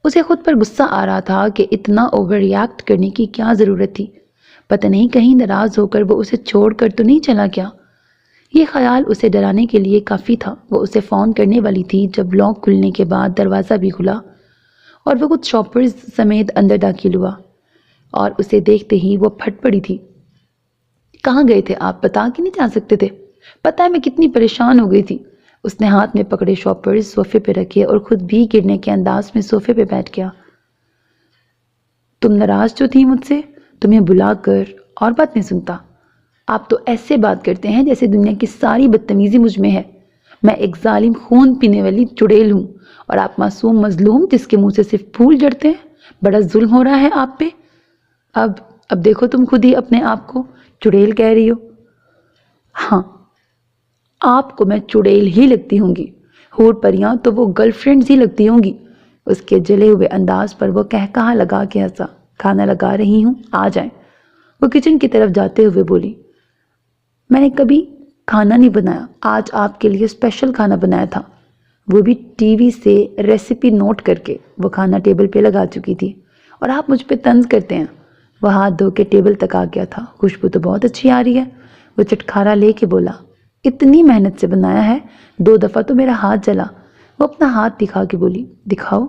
اسے خود پر غصہ آ رہا تھا کہ اتنا اوور ریاکٹ کرنے کی کیا ضرورت تھی، پتہ نہیں کہیں ناراض ہو کر وہ اسے چھوڑ کر تو نہیں چلا گیا۔ یہ خیال اسے ڈرانے کے لیے کافی تھا۔ وہ اسے فون کرنے والی تھی جب لاک کھلنے کے بعد دروازہ بھی کھلا اور وہ کچھ شاپرز سمیت اندر داخل ہوا، اور اسے دیکھتے ہی وہ پھٹ پڑی تھی۔ کہاں گئے تھے آپ؟ بتا کے نہیں جا سکتے تھے؟ پتہ ہے میں کتنی پریشان ہو گئی تھی۔ اس نے ہاتھ میں پکڑے شاپرز صوفے پہ رکھے اور خود بھی گرنے کے انداز میں صوفے پہ بیٹھ گیا۔ تم ناراض جو تھی مجھ سے، تمہیں بلا کر اور بات نہیں سنتا۔ آپ تو ایسے بات کرتے ہیں جیسے دنیا کی ساری بدتمیزی مجھ میں ہے۔ میں ایک ظالم خون پینے والی چڑیل ہوں، اور آپ معصوم مظلوم جس کے منہ سے صرف پھول جھڑتے ہیں۔ بڑا ظلم ہو رہا ہے آپ پہ۔ اب دیکھو تم خود ہی اپنے آپ کو چڑیل کہہ رہی ہو۔ ہاں، آپ کو میں چڑیل ہی لگتی ہوں گی، حور پریاں تو وہ گرل فرینڈز ہی لگتی ہوں گی۔ اس کے جلے ہوئے انداز پر وہ کہا لگا کے ہنسا۔ کھانا لگا رہی ہوں، آ جائیں۔ وہ کچن کی طرف جاتے ہوئے بولی، میں نے کبھی کھانا نہیں بنایا، آج آپ کے لیے اسپیشل کھانا بنایا تھا، وہ بھی ٹی وی سے ریسیپی نوٹ کر کے۔ وہ کھانا ٹیبل پہ لگا چکی تھی، اور آپ مجھ پہ طنز کرتے ہیں۔ وہ ہاتھ دھو کے ٹیبل تک آ گیا تھا۔ خوشبو تو بہت اچھی آ رہی ہے، وہ چٹکارا لے کے بولا۔ اتنی محنت سے بنایا ہے، 2 دفعہ تو میرا ہاتھ جلا۔ وہ اپنا ہاتھ دکھا کے بولی، دکھاؤ۔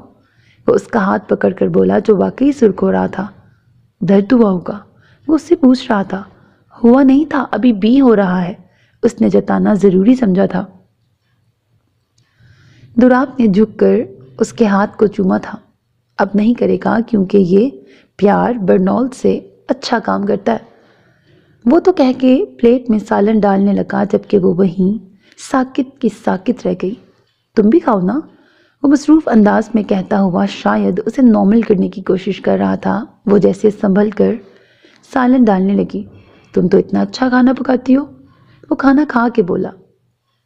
وہ اس کا ہاتھ پکڑ کر بولا جو واقعی سرخ ہو رہا تھا۔ درد ہوا ہوگا؟ وہ اس سے پوچھ رہا تھا۔ ہوا نہیں تھا، ابھی بھی ہو رہا ہے، اس نے جتانا ضروری سمجھا تھا۔ دوراب نے جھک کر اس کے ہاتھ کو چوما تھا۔ اب نہیں کرے گا کیونکہ یہ پیار برنولد سے اچھا کام کرتا ہے۔ وہ تو کہہ کے پلیٹ میں سالن ڈالنے لگا، جبکہ وہ وہیں ساکت کی ساکت رہ گئی۔ تم بھی کھاؤ نا، وہ مصروف انداز میں کہتا ہوا شاید اسے نارمل کرنے کی کوشش کر رہا تھا۔ وہ جیسے سنبھل کر سالن ڈالنے لگی۔ تم تو اتنا اچھا کھانا پکاتی ہو، وہ کھانا کھا کے بولا۔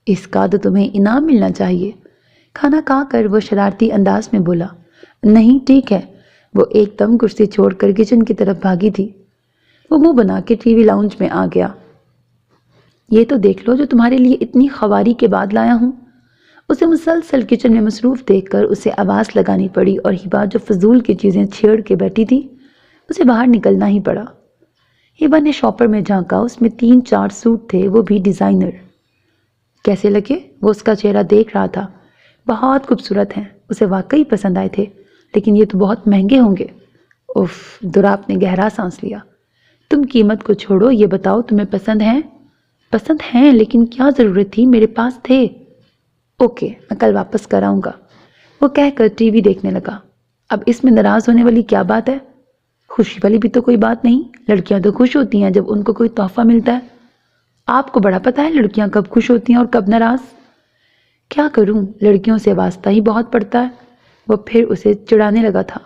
اس کا تو تمہیں انعام ملنا چاہیے۔ کھانا کھا کر وہ شرارتی انداز میں بولا، نہیں ٹھیک ہے۔ وہ ایک دم کرسی چھوڑ کر کچن کی طرف بھاگی تھی۔ وہ منہ بنا کے ٹی وی لاؤنج میں آ گیا۔ یہ تو دیکھ لو جو تمہارے لیے اتنی خواری کے بعد لایا ہوں۔ اسے مسلسل کچن میں مصروف دیکھ کر اسے آواز لگانی پڑی، اور ہبا جو فضول کی چیزیں چھیڑ کے بیٹھی تھی اسے باہر نکلنا ہی پڑا۔ ہبا نے شاپر میں جھانکا، اس میں 3-4 سوٹ تھے، وہ بھی ڈیزائنر۔ کیسے لگے؟ وہ اس کا چہرہ دیکھ رہا تھا۔ بہت خوبصورت ہیں، اسے واقعی پسند آئے تھے، لیکن یہ تو بہت مہنگے ہوں گے۔ اف، دوراب نے گہرا سانس لیا۔ تم قیمت کو چھوڑو، یہ بتاؤ تمہیں پسند ہیں؟ پسند ہیں، لیکن کیا ضرورت تھی، میرے پاس تھے۔ اوکے، میں کل واپس کر آؤں گا، وہ کہہ کر ٹی وی دیکھنے لگا۔ اب اس میں ناراض ہونے والی کیا بات ہے؟ خوشی والی بھی تو کوئی بات نہیں، لڑکیاں تو خوش ہوتی ہیں جب ان کو کوئی تحفہ ملتا ہے۔ آپ کو بڑا پتہ ہے لڑکیاں کب خوش ہوتی ہیں اور کب ناراض۔ کیا کروں، لڑکیوں سے واسطہ ہی بہت پڑتا ہے۔ وہ پھر اسے چڑھانے لگا تھا۔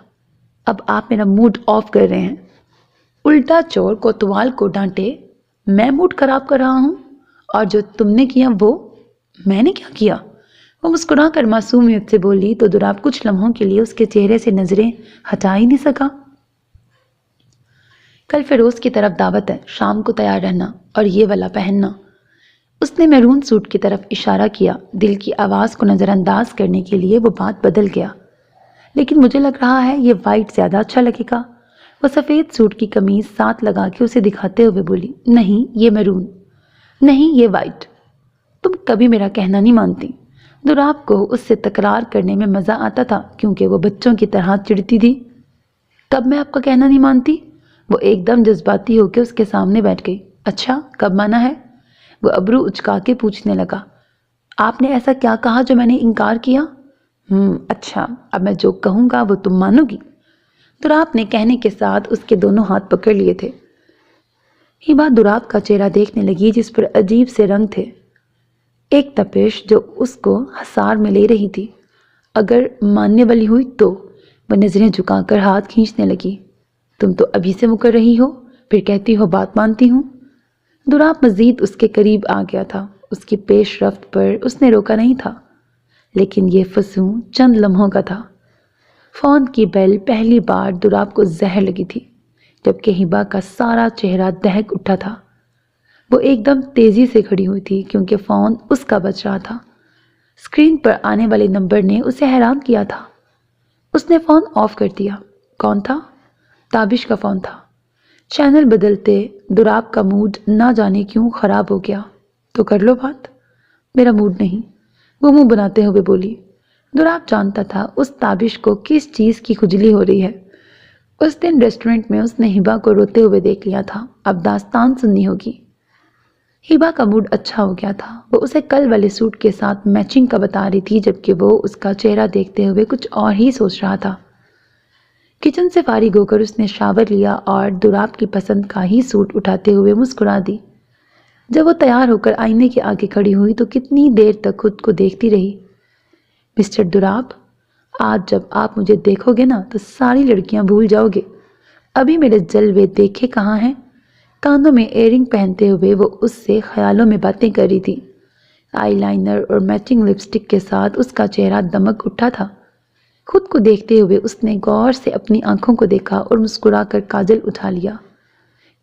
اب آپ میرا موڈ آف کر رہے ہیں۔ الٹا چور کوتوال کو ڈانٹے، میں موڈ خراب کر رہا ہوں؟ اور جو تم نے کیا وہ؟ میں نے کیا کیا؟ وہ مسکرا کر معصومیت سے بولی تو دوراب کچھ لمحوں کے لیے اس کے چہرے سے نظریں ہٹا ہی نہیں سکا۔ کل فیروز کی طرف دعوت ہے، شام کو تیار رہنا اور یہ والا پہننا۔ اس نے میرون سوٹ کی طرف اشارہ کیا۔ دل کی آواز کو نظر انداز کرنے کے لیے وہ بات بدل گیا، لیکن مجھے لگ رہا ہے یہ وائٹ زیادہ اچھا لگے گا۔ وہ سفید سوٹ کی قمیض ساتھ لگا کے اسے دکھاتے ہوئے بولی، نہیں یہ میرون، نہیں یہ وائٹ۔ تم کبھی میرا کہنا نہیں مانتی۔ دوراب کو اس سے تکرار کرنے میں مزہ آتا تھا کیونکہ وہ بچوں کی طرح چڑھتی تھی۔ کب میں آپ کا کہنا نہیں مانتی؟ وہ ایک دم جذباتی ہو کے اس کے سامنے بیٹھ گئی۔ اچھا کب مانا ہے؟ وہ ابرو اچکا کے پوچھنے لگا۔ آپ نے ایسا کیا کہا جو میں نے انکار کیا؟ اچھا اب میں جو کہوں گا وہ تم مانو گی؟ دوراب نے کہنے کے ساتھ اس کے دونوں ہاتھ پکڑ لیے تھے۔ ہبا دوراب کا چہرہ دیکھنے لگی جس پر عجیب سے رنگ تھے، ایک تپش جو اس کو حصار میں لے رہی تھی۔ اگر ماننے والی ہوئی تو وہ نظریں جھکا کر ہاتھ کھینچنے لگی۔ تم تو ابھی سے مکر رہی ہو، پھر کہتی ہو بات مانتی ہوں۔ دوراب مزید اس کے قریب آ گیا تھا۔ اس کی پیش رفت پر اس نے روکا نہیں تھا، لیکن یہ فسوں چند لمحوں کا تھا۔ فون کی بیل پہلی بار دوراب کو زہر لگی تھی، جبکہ ہبا کا سارا چہرہ دہک اٹھا تھا۔ وہ ایک دم تیزی سے کھڑی ہوئی تھی کیونکہ فون اس کا بج رہا تھا۔ اسکرین پر آنے والے نمبر نے اسے حیران کیا تھا۔ اس نے فون آف کر دیا۔ کون تھا؟ تابش کا فون تھا۔ چینل بدلتے دوراب کا موڈ نہ جانے کیوں خراب ہو گیا۔ تو کر لو بات۔ میرا موڈ نہیں، وہ منہ بناتے ہوئے بولی۔ دوراب جانتا تھا اس تابش کو کس چیز کی کھجلی ہو رہی ہے۔ اس دن ریسٹورنٹ میں اس نے ہبا کو روتے ہوئے دیکھ لیا تھا، اب داستان سننی ہوگی۔ ہبا کا موڈ اچھا ہو گیا تھا۔ وہ اسے کل والے سوٹ کے ساتھ میچنگ کا بتا رہی تھی، جبکہ وہ اس کا چہرہ دیکھتے ہوئے کچھ اور ہی سوچ رہا تھا۔ کچن سے فارغ ہو کر اس نے شاور لیا اور دوراب کی پسند کا ہی سوٹ اٹھاتے ہوئے مسکرا دی۔ جب وہ تیار ہو کر آئینے کے آگے کھڑی ہوئی تو کتنی دیر تک خود کو دیکھتی رہی۔ مسٹر دوراب، آج جب آپ مجھے دیکھو گے نا تو ساری لڑکیاں بھول جاؤ گے۔ ابھی میرے جلوے دیکھے کہاں ہیں؟ کانوں میں ایئرنگ پہنتے ہوئے وہ اس سے خیالوں میں باتیں کر رہی تھی۔ آئی لائنر اور میچنگ لپسٹک کے ساتھ اس کا چہرہ دمک اٹھا تھا۔ خود کو دیکھتے ہوئے اس نے غور سے اپنی آنکھوں کو دیکھا اور مسکرا کر کاجل اٹھا لیا۔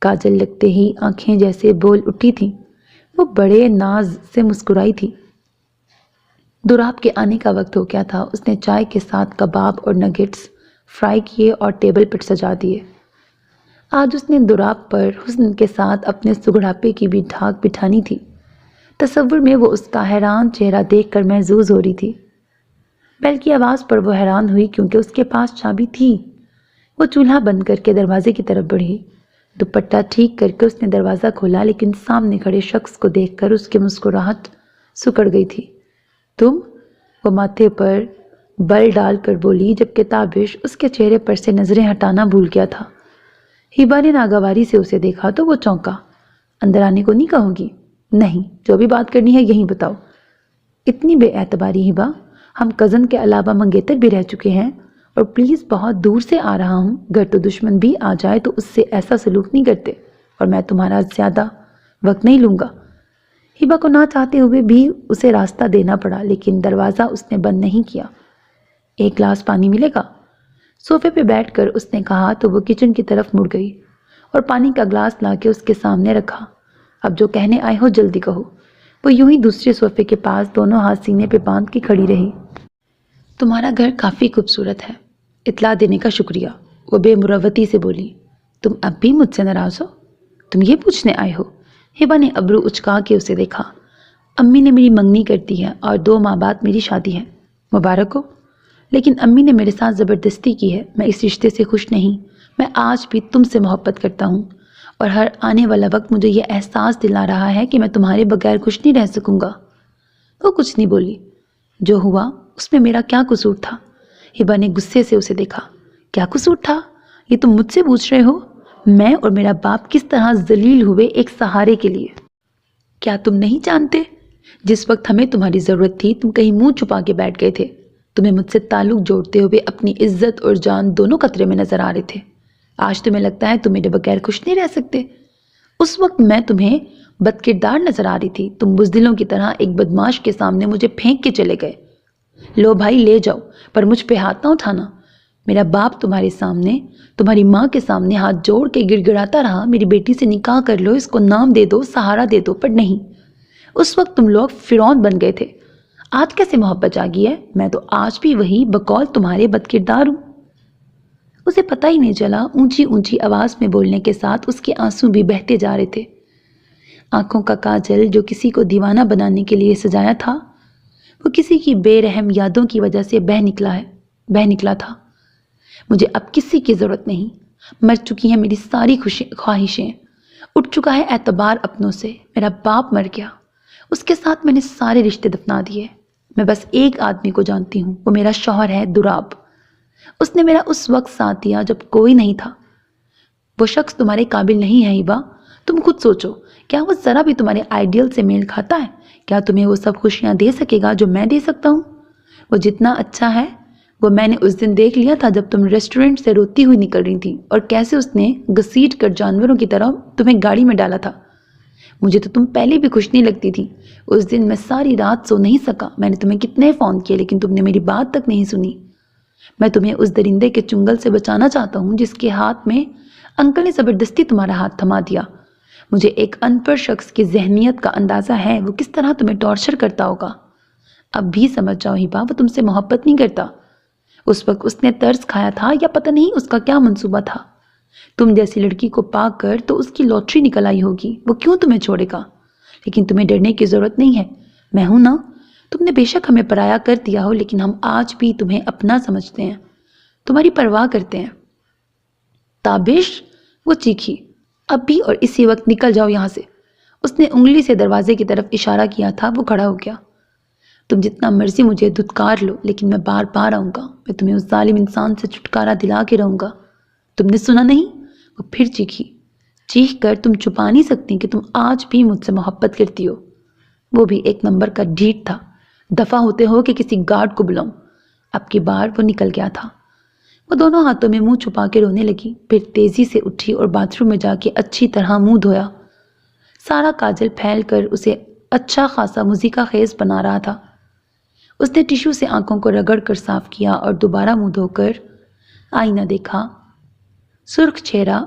کاجل لگتے ہی آنکھیں جیسے بول اٹھی تھیں۔ وہ بڑے ناز سے مسکرائی تھی۔ دوراب کے آنے کا وقت ہو گیا تھا۔ اس نے چائے کے ساتھ کباب اور نگٹس فرائی کیے اور ٹیبل پر سجا دیے۔ آج اس نے دوراب پر حسن کے ساتھ اپنے سگڑاپے کی بھی ڈھاک بٹھانی تھی۔ تصور میں وہ اس کا حیران چہرہ دیکھ کر محظوظ ہو رہی تھی۔ بیل کی آواز پر وہ حیران ہوئی کیونکہ اس کے پاس چابی تھی۔ وہ چولہا بند کر کے دروازے کی طرف بڑھی۔ دوپٹہ ٹھیک کر کے اس نے دروازہ کھولا، لیکن سامنے کھڑے شخص کو دیکھ کر اس کی مسکراہٹ سکڑ گئی تھی۔ تم؟ وہ ماتھے پر بل ڈال کر بولی، جبکہ تابش اس کے چہرے پر سے نظریں ہٹانا بھول گیا تھا۔ ہبا نے ناگواری سے اسے دیکھا تو وہ چونکا۔ اندر آنے کو نہیں کہوں گی؟ نہیں، جو بھی بات کرنی ہے یہیں بتاؤ۔ اتنی بے اعتباری ہبا، ہم کزن کے علاوہ منگیتر بھی رہ چکے ہیں، اور پلیز بہت دور سے آ رہا ہوں، گر تو دشمن بھی آ جائے تو اس سے ایسا سلوک نہیں کرتے، اور میں تمہارا زیادہ وقت نہیں لوں گا۔ ہبا کو نہ چاہتے ہوئے بھی اسے راستہ دینا پڑا، لیکن دروازہ اس نے بند نہیں کیا۔ ایک گلاس پانی ملے گا؟ صوفے پہ بیٹھ کر اس نے کہا تو وہ کچن کی طرف مڑ گئی اور پانی کا گلاس لا کے اس کے سامنے رکھا۔ اب جو کہنے آئے ہو جلدی کہو۔ وہ یوں ہی دوسرے صوفے کے پاس دونوں ہاتھ سینے پہ باندھ کے کھڑی رہی۔ تمہارا گھر کافی خوبصورت ہے، اطلاع دینے کا شکریہ، وہ بے مروتی سے بولی۔ تم اب بھی مجھ سے ناراض ہو؟ تم یہ پوچھنے آئے ہو؟ ہبا نے ابرو اچکا کے اسے دیکھا۔ امی نے میری منگنی کرتی ہے اور 2 ماہ بعد میری شادی ہے۔ مبارک ہو۔ لیکن امی نے میرے ساتھ زبردستی کی ہے۔ میں اس رشتے سے خوش نہیں۔ میں آج بھی تم سے محبت کرتا ہوں، اور ہر آنے والا وقت مجھے یہ احساس دلا رہا ہے کہ میں تمہارے بغیر خوش نہیں رہ سکوں گا۔ وہ کچھ نہیں بولی۔ جو ہوا اس میں میرا کیا قصور تھا؟ ہبا نے غصے سے اسے دیکھا۔ کیا قصور تھا؟ یہ تم مجھ سے پوچھ رہے ہو؟ میں اور میرا باپ کس طرح ذلیل ہوئے ایک سہارے کے لیے۔ کیا تم نہیں جانتے؟ جس وقت ہمیں تمہاری ضرورت تھی تم کہیں منہ چھپا کے بیٹھ گئے تھے۔ تمہیں مجھ سے تعلق جوڑتے ہوئے اپنی عزت اور جان دونوں خطرے میں نظر آ رہے تھے۔ آج تمہیں لگتا ہے تم میرے بغیر خوش نہیں رہ سکتے۔ اس وقت میں تمہیں بد کردار نظر آ رہی تھی۔ تم بزدلوں کی طرح ایک بدماش کے سامنے مجھے پھینک کے چلے گئے۔ لو بھائی لے جاؤ، پر مجھ پہ ہاتھ نہ اٹھانا۔ میرا باپ تمہارے سامنے، تمہاری ماں کے سامنے ہاتھ جوڑ کے گڑ گڑاتا رہا، میری بیٹی سے نکاح کر لو، اس کو نام دے دو، سہارا دے دو، پر نہیں۔ اس وقت تم لوگ فرعون بن گئے تھے۔ آج کیسے محبت جاگی ہے؟ میں تو آج بھی وہی بقول تمہارے بد کردار ہوں۔ اسے پتہ ہی نہیں چلا، اونچی اونچی آواز میں بولنے کے ساتھ اس کے آنسو بھی بہتے جا رہے تھے۔ آنکھوں کا کاجل جو کسی کو دیوانہ بنانے کے لیے سجایا تھا، وہ کسی کی بے رحم یادوں کی وجہ سے بہہ نکلا تھا۔ مجھے اب کسی کی ضرورت نہیں، مر چکی ہیں میری ساری خواہشیں، اٹھ چکا ہے اعتبار اپنوں سے، میرا باپ مر گیا، اس کے ساتھ میں نے سارے رشتے دفنا دیے۔ میں بس ایک آدمی کو جانتی ہوں، وہ میرا شوہر ہے، دراب۔ اس نے میرا اس وقت ساتھ دیا جب کوئی نہیں تھا۔ وہ شخص تمہارے قابل نہیں ہے ہبا۔ تم خود سوچو، کیا وہ ذرا بھی تمہارے آئیڈیل سے میل کھاتا ہے؟ کیا تمہیں وہ سب خوشیاں دے سکے گا جو میں دے سکتا ہوں؟ وہ جتنا اچھا ہے وہ میں نے اس دن دیکھ لیا تھا جب تم ریسٹورنٹ سے روتی ہوئی نکل رہی تھی، اور کیسے اس نے گھسیٹ کر جانوروں کی طرح تمہیں گاڑی میں ڈالا تھا۔ مجھے تو تم پہلے بھی خوش نہیں لگتی تھی۔ اس دن میں ساری رات سو نہیں سکا، میں نے تمہیں کتنے فون کیے لیکن تم نے میری بات تک نہیں سنی۔ میں تمہیں اس درندے کے چنگل سے بچانا چاہتا ہوں جس کے ہاتھ میں انکل نے زبردستی تمہارا ہاتھ تھما دیا۔ مجھے ایک ان پڑھ شخص کی ذہنیت کا اندازہ ہے، وہ کس طرح تمہیں ٹارچر کرتا ہوگا۔ اب بھی سمجھ جاؤ ہبا، وہ تم سے محبت نہیں کرتا۔ اس وقت اس نے طرز کھایا تھا یا پتہ نہیں اس کا کیا منصوبہ تھا۔ تم جیسی لڑکی کو پا کر تو اس کی لاٹری نکل آئی ہوگی، وہ کیوں تمہیں چھوڑے گا؟ لیکن تمہیں ڈرنے کی ضرورت نہیں ہے، میں ہوں نا۔ تم نے بے شک ہمیں پرایا کر دیا ہو لیکن ہم آج بھی تمہیں اپنا سمجھتے ہیں، تمہاری پرواہ کرتے ہیں۔ تابش، وہ چیخی، اب بھی اور اسی وقت نکل جاؤ یہاں سے۔ اس نے انگلی سے دروازے کی طرف اشارہ کیا تھا، وہ کھڑا ہو گیا۔ تم جتنا مرضی مجھے دھتکار لو لیکن میں بار بار آؤں گا، میں تمہیں اس ظالم انسان سے چھٹکارا دلا کے رہوں گا۔ تم نے سنا نہیں؟ وہ پھر چیخی۔ چیخ کر تم چھپا نہیں سکتی کہ تم آج بھی مجھ سے محبت کرتی ہو۔ وہ بھی ایک نمبر کا ڈھیٹ تھا۔ دفع ہوتے ہو کہ کسی گارڈ کو بلاؤں۔ اب کی بار وہ نکل گیا تھا۔ وہ دونوں ہاتھوں میں منہ چھپا کے رونے لگی، پھر تیزی سے اٹھی اور باتھ روم میں جا کے اچھی طرح منہ دھویا۔ سارا کاجل پھیل کر اسے اچھا خاصا موزیکا خیز بنا رہا تھا۔ اس نے ٹیشو سے آنکھوں کو رگڑ کر صاف کیا اور دوبارہ منہ دھو کر آئینہ دیکھا۔ سرخ چہرہ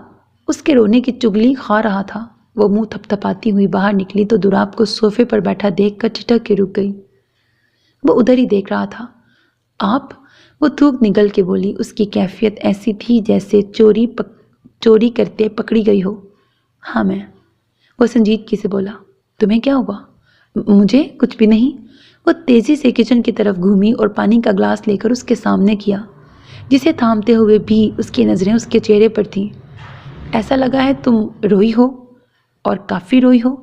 اس کے رونے کی چگلی کھا رہا تھا۔ وہ منہ تھپ تھپاتی ہوئی باہر نکلی تو دراب کو صوفے پر بیٹھا دیکھ کر ٹھٹک کے رک گئی۔ وہ ادھر ہی دیکھ رہا تھا۔ آپ؟ وہ تھوک نگل کے بولی۔ اس کی کیفیت ایسی تھی جیسے چوری کرتے پکڑی گئی ہو۔ ہاں میں۔ وہ سنجیدگی سے بولا۔ تمہیں کیا ہوا؟ مجھے کچھ بھی نہیں۔ وہ تیزی سے کچن کی طرف گھومی اور پانی کا گلاس لے کر اس کے سامنے کیا، جسے تھامتے ہوئے بھی اس کی نظریں اس کے چہرے پر تھیں۔ ایسا لگا ہے تم روئی ہو، اور کافی روئی ہو۔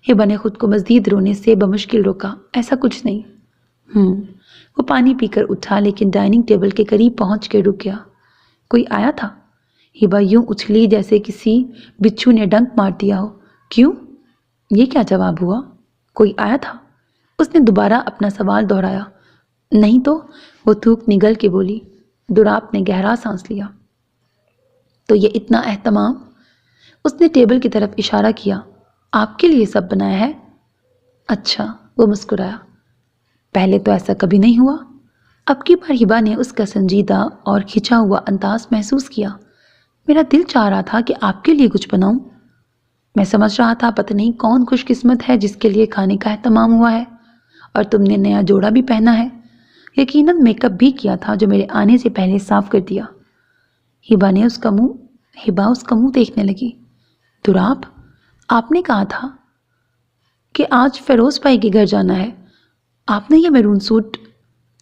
ہبا نے خود کو مزید رونے سے بمشکل روکا۔ ایسا کچھ نہیں۔ وہ پانی پی کر اٹھا لیکن ڈائننگ ٹیبل کے قریب پہنچ کے رک گیا۔ کوئی آیا تھا؟ ہبا یوں اچھلی جیسے کسی بچھو نے ڈنک مار دیا ہو۔ کیوں؟ یہ کیا جواب ہوا؟ کوئی آیا تھا؟ اس نے دوبارہ اپنا سوال دہرایا۔ نہیں تو، وہ تھوک نگل کے بولی۔ دراب نے گہرا سانس لیا۔ تو یہ اتنا اہتمام؟ اس نے ٹیبل کی طرف اشارہ کیا۔ آپ کے لیے سب بنایا ہے؟ اچھا، وہ مسکرایا۔ پہلے تو ایسا کبھی نہیں ہوا۔ اب کی بار ہبا نے اس کا سنجیدہ اور کھنچا ہوا انداز محسوس کیا۔ میرا دل چاہ رہا تھا کہ آپ کے لیے کچھ بناؤں۔ میں سمجھ رہا تھا پتہ نہیں کون خوش قسمت ہے جس کے لیے کھانے کا اہتمام ہوا ہے، اور تم نے نیا جوڑا بھی پہنا ہے، یقیناً میک اپ بھی کیا تھا جو میرے آنے سے پہلے صاف کر دیا۔ ہبا اس کا منہ دیکھنے لگی۔ دراب، آپ نے کہا تھا کہ آج فیروز بھائی کے گھر جانا ہے۔ آپ نے یہ میرون سوٹ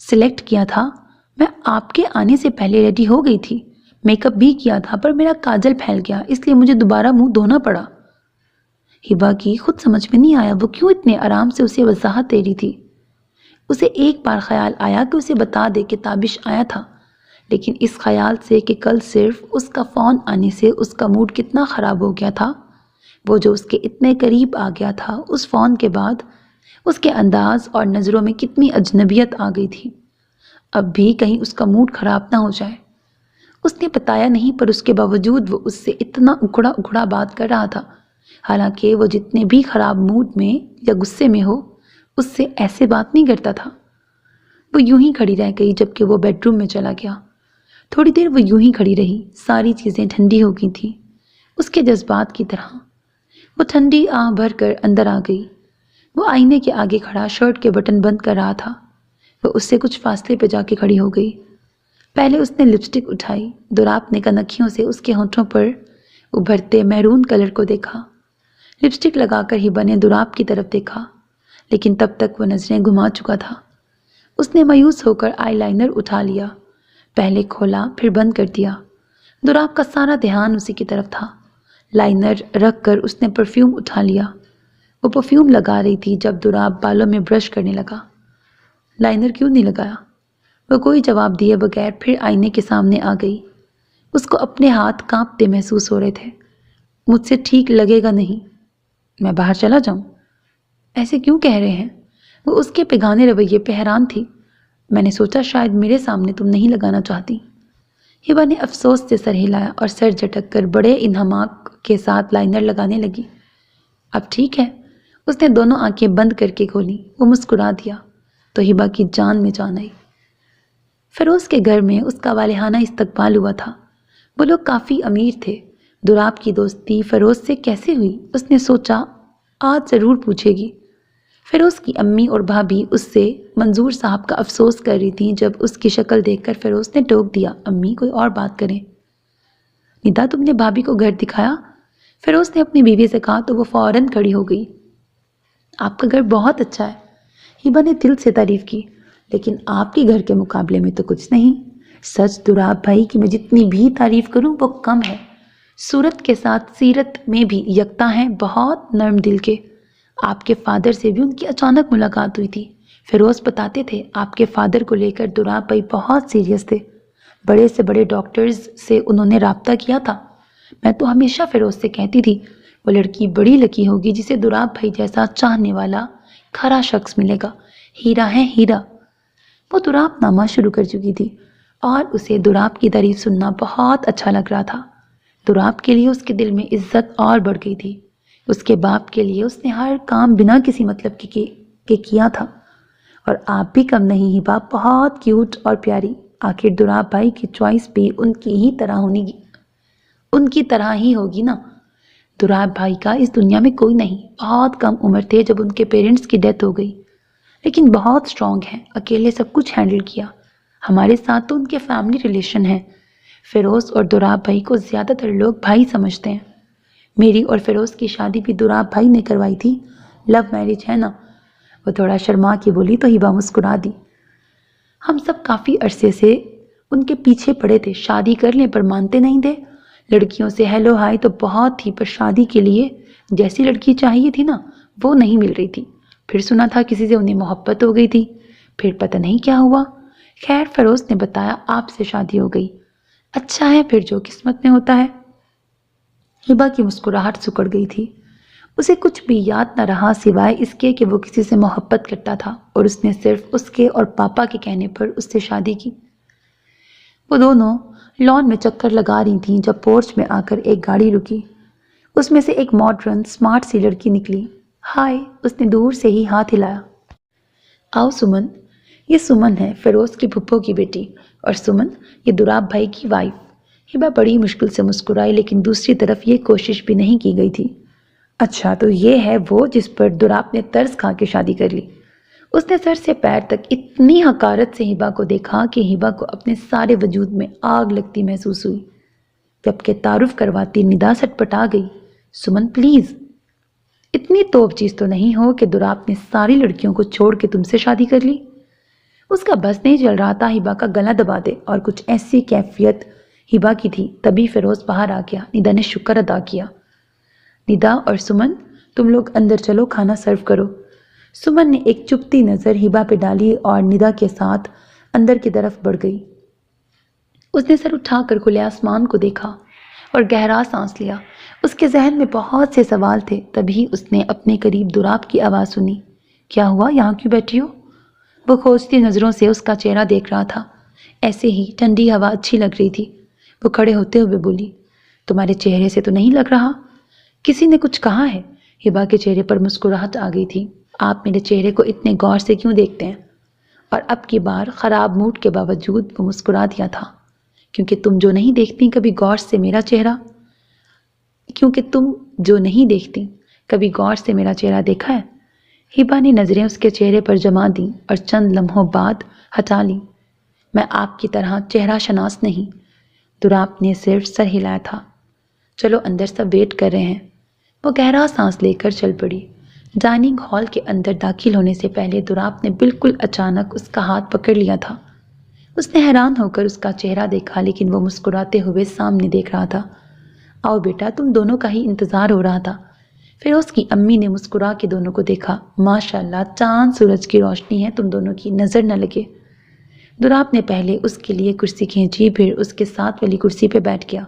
سلیکٹ کیا تھا۔ میں آپ کے آنے سے پہلے ریڈی ہو گئی تھی، میک اپ بھی کیا تھا، پر میرا کاجل پھیل گیا، اس لیے مجھے دوبارہ منہ دھونا پڑا۔ ہبا کی خود سمجھ میں نہیں آیا وہ کیوں اتنے آرام سے اسے وضاحت دے رہی تھی۔ اسے ایک بار خیال آیا کہ اسے بتا دے کہ تابش آیا تھا، لیکن اس خیال سے کہ کل صرف اس کا فون آنے سے اس کا موڈ کتنا خراب ہو گیا تھا، وہ جو اس کے اتنے قریب آ گیا تھا، اس فون کے بعد اس کے انداز اور نظروں میں کتنی اجنبیت آ گئی تھی۔ اب بھی کہیں اس کا موڈ خراب نہ ہو جائے۔ اس نے بتایا نہیں، پر اس کے باوجود وہ اس سے اتنا اکھڑا اکھڑا بات کر رہا تھا حالانکہ وہ جتنے بھی خراب موڈ میں یا غصے میں ہو اس سے ایسے بات نہیں کرتا تھا۔ وہ یوں ہی کھڑی رہ گئی جبکہ وہ بیڈ روم میں چلا گیا۔ تھوڑی دیر وہ یوں ہی کھڑی رہی، ساری چیزیں ٹھنڈی ہو گئی تھیں اس کے جذبات کی طرح۔ وہ ٹھنڈی آہ بھر کر اندر آ گئی۔ وہ آئینے کے آگے کھڑا شرٹ کے بٹن بند کر رہا تھا۔ وہ اس سے کچھ فاصلے پہ جا کے کھڑی ہو گئی۔ پہلے اس نے لپسٹک اٹھائی، دوراپ نے کنکھیوں سے اس کے ہونٹوں پر ابھرتے میرون کلر کو دیکھا۔ لپسٹک لگا کر ہبا نے دوراپ کی طرف دیکھا، لیکن تب تک وہ نظریں گھما چکا تھا۔ اس نے مایوس ہو کر آئی لائنر اٹھا لیا، پہلے کھولا پھر بند کر دیا۔ دوراپ کا سارا دھیان اسی کی طرف تھا۔ لائنر رکھ کر اس نے پرفیوم اٹھا لیا۔ وہ پرفیوم لگا رہی تھی جب دوراپ بالوں میں برش کرنے لگا۔ لائنر کیوں نہیں لگایا؟ وہ کوئی جواب دیے بغیر پھر آئینے کے سامنے آ گئی۔ اس کو اپنے ہاتھ کانپتے محسوس ہو رہے تھے۔ مجھ سے ٹھیک لگے گا نہیں، میں باہر چلا جاؤں؟ ایسے کیوں کہہ رہے ہیں؟ وہ اس کے پگانے رویے پہ حیران تھی۔ میں نے سوچا شاید میرے سامنے تم نہیں لگانا چاہتی۔ ہبا نے افسوس سے سر ہلایا اور سر جھٹک کر بڑے انہماک کے ساتھ لائنر لگانے لگی۔ اب ٹھیک ہے۔ اس نے دونوں آنکھیں بند کر کے کھولی۔ وہ مسکرا دیا تو ہبا کی جان میں جان آئی۔ فیروز کے گھر میں اس کا والہانہ استقبال ہوا تھا۔ وہ لوگ کافی امیر تھے۔ دوراپ کی دوستی فیروز سے کیسے ہوئی؟ اس نے سوچا آج ضرور پوچھے گی۔ فیروز کی امی اور بھابھی اس سے منظور صاحب کا افسوس کر رہی تھیں جب اس کی شکل دیکھ کر فیروز نے ٹوک دیا، امی کوئی اور بات کریں۔ ندا تم نے بھابھی کو گھر دکھایا؟ فیروز نے اپنی بیوی سے کہا تو وہ فوراً کھڑی ہو گئی۔ آپ کا گھر بہت اچھا ہے، ہبا نے دل سے تعریف کی، لیکن آپ کے گھر کے مقابلے میں تو کچھ نہیں۔ سچ دوراپ بھائی کی میں جتنی بھی تعریف کروں وہ کم ہے۔ صورت کے ساتھ سیرت میں بھی یکتا ہیں، بہت نرم دل کے۔ آپ کے فادر سے بھی ان کی اچانک ملاقات ہوئی تھی۔ فیروز بتاتے تھے آپ کے فادر کو لے کر دوراپ بھائی بہت سیریس تھے۔ بڑے سے بڑے ڈاکٹرز سے انہوں نے رابطہ کیا تھا۔ میں تو ہمیشہ فیروز سے کہتی تھی وہ لڑکی بڑی لکی ہوگی جسے دوراپ بھائی جیسا چاہنے والا کھرا شخص ملے گا۔ ہیرا ہے ہیرا۔ وہ دوراپ نامہ شروع کر چکی تھی اور اسے دوراپ کی تعریف سننا بہت اچھا لگ رہا تھا۔ دوراپ کے لیے اس کے دل میں عزت اور بڑھ گئی تھی۔ اس کے باپ کے لیے اس نے ہر کام بنا کسی مطلب کے کیا تھا۔ اور آپ بھی کم نہیں ہبا، بہت کیوٹ اور پیاری۔ آخر دوراپ بھائی کی چوائس بھی ان کی طرح ہی ہوگی نا۔ دوراپ بھائی کا اس دنیا میں کوئی نہیں۔ بہت کم عمر تھے جب ان کے پیرنٹس کی ڈیتھ ہو گئی، لیکن بہت اسٹرانگ ہیں، اکیلے سب کچھ ہینڈل کیا۔ ہمارے ساتھ تو ان کے فیملی ریلیشن ہیں۔ فیروز اور دوراپ بھائی کو زیادہ تر لوگ بھائی سمجھتے ہیں۔ میری اور فیروز کی شادی بھی دوراپ بھائی نے کروائی تھی، لو میرج ہے نا۔ وہ تھوڑا شرما کے بولی تو ہبا مسکرا دی۔ ہم سب کافی عرصے سے ان کے پیچھے پڑے تھے، شادی کر لیں پر مانتے نہیں تھے۔ لڑکیوں سے ہیلو ہائی تو بہت تھی، پر شادی کے لیے جیسی لڑکی چاہیے تھی نا وہ نہیں مل رہی تھی۔ پھر سنا تھا کسی سے انہیں محبت ہو گئی تھی، پھر پتہ نہیں کیا ہوا۔ خیر فیروز نے بتایا آپ سے شادی ہو گئی۔ اچھا ہے پھر، جو قسمت میں ہوتا ہے۔ ہبا کی مسکراہٹ سکڑ گئی تھی۔ اسے کچھ بھی یاد نہ رہا سوائے اس کے کہ وہ کسی سے محبت کرتا تھا اور اس نے صرف اس کے اور پاپا کے کہنے پر اس سے شادی کی۔ وہ دونوں لان میں چکر لگا رہی تھیں جب پورچ میں آ کر ایک گاڑی رکی۔ اس میں سے ایک ماڈرن اسمارٹ سی لڑکی نکلی۔ ہائے، اس نے دور سے ہی ہاتھ ہلایا۔ آؤ سمن۔ یہ سمن ہے، فیروز کی پھپھو کی بیٹی، اور سمن یہ دوراپ بھائی کی وائف۔ ہبا بڑی مشکل سے مسکرائی، لیکن دوسری طرف یہ کوشش بھی نہیں کی گئی تھی۔ اچھا تو یہ ہے وہ جس پر دوراپ نے ترس کھا کے شادی کر لی۔ اس نے سر سے پیر تک اتنی حقارت سے ہبا کو دیکھا کہ ہبا کو اپنے سارے وجود میں آگ لگتی محسوس ہوئی۔ جب کہ تعارف کرواتی ندا سٹپٹا گئی، سمن پلیز، اتنی توپ چیز تو نہیں ہو کہ دوراپ نے ساری لڑکیوں کو چھوڑ کے تم سے شادی کر لی۔ اس کا بس نہیں چل رہا تھا ہبا کا گلا دبا دے، اور کچھ ایسی کیفیت ہبا کی تھی۔ تبھی فیروز باہر آ گیا۔ ندا نے شکر ادا کیا۔ ندا اور سمن تم لوگ اندر چلو، کھانا سرو کرو۔ سمن نے ایک چپتی نظر ہبا پہ ڈالی اور ندا کے ساتھ اندر کی طرف بڑھ گئی۔ اس نے سر اٹھا کر کھلے آسمان کو دیکھا اور گہرا سانس لیا۔ اس کے ذہن میں بہت سے سوال تھے۔ تبھی اس نے اپنے قریب دوراپ کی آواز سنی۔ کیا ہوا، یہاں کیوں بیٹھی ہو؟ وہ کھوجتی نظروں سے اس کا چہرہ دیکھ رہا تھا۔ ایسے ہی، ٹھنڈی ہوا اچھی لگ رہی تھی۔ وہ کھڑے ہوتے ہوئے بولی، تمہارے چہرے سے تو نہیں لگ رہا۔ کسی نے کچھ کہا ہے؟ ہبا کے چہرے پر مسکراہٹ آ گئی تھی۔ آپ میرے چہرے کو اتنے غور سے کیوں دیکھتے ہیں؟ اور اب کی بار خراب موڈ کے باوجود وہ مسکرا دیا تھا۔ کیونکہ تم جو نہیں دیکھتی کبھی غور سے میرا چہرہ کبھی غور سے میرا چہرہ دیکھا ہے؟ ہبا نے نظریں اس کے چہرے پر جما دیں اور چند لمحوں بعد ہٹا لی۔ میں آپ کی طرح چہرہ شناس نہیں۔ دراپ نے صرف سر ہلایا تھا۔ چلو اندر سب ویٹ کر رہے ہیں۔ وہ گہرا سانس لے کر چل پڑی۔ ڈائننگ ہال کے اندر داخل ہونے سے پہلے دراپ نے بالکل اچانک اس کا ہاتھ پکڑ لیا تھا۔ اس نے حیران ہو کر اس کا چہرہ دیکھا لیکن وہ مسکراتے ہوئے سامنے دیکھ رہا تھا۔ آؤ بیٹا، تم دونوں کا ہی انتظار ہو رہا تھا۔ پھر اس کی امی نے مسکرا کے دونوں کو دیکھا۔ ماشاءاللہ، چاند سورج کی روشنی ہے، تم دونوں کی نظر نہ لگے۔ دراپ نے پہلے اس کے لیے کرسی کھینچی، پھر اس کے ساتھ والی کرسی پہ بیٹھ گیا۔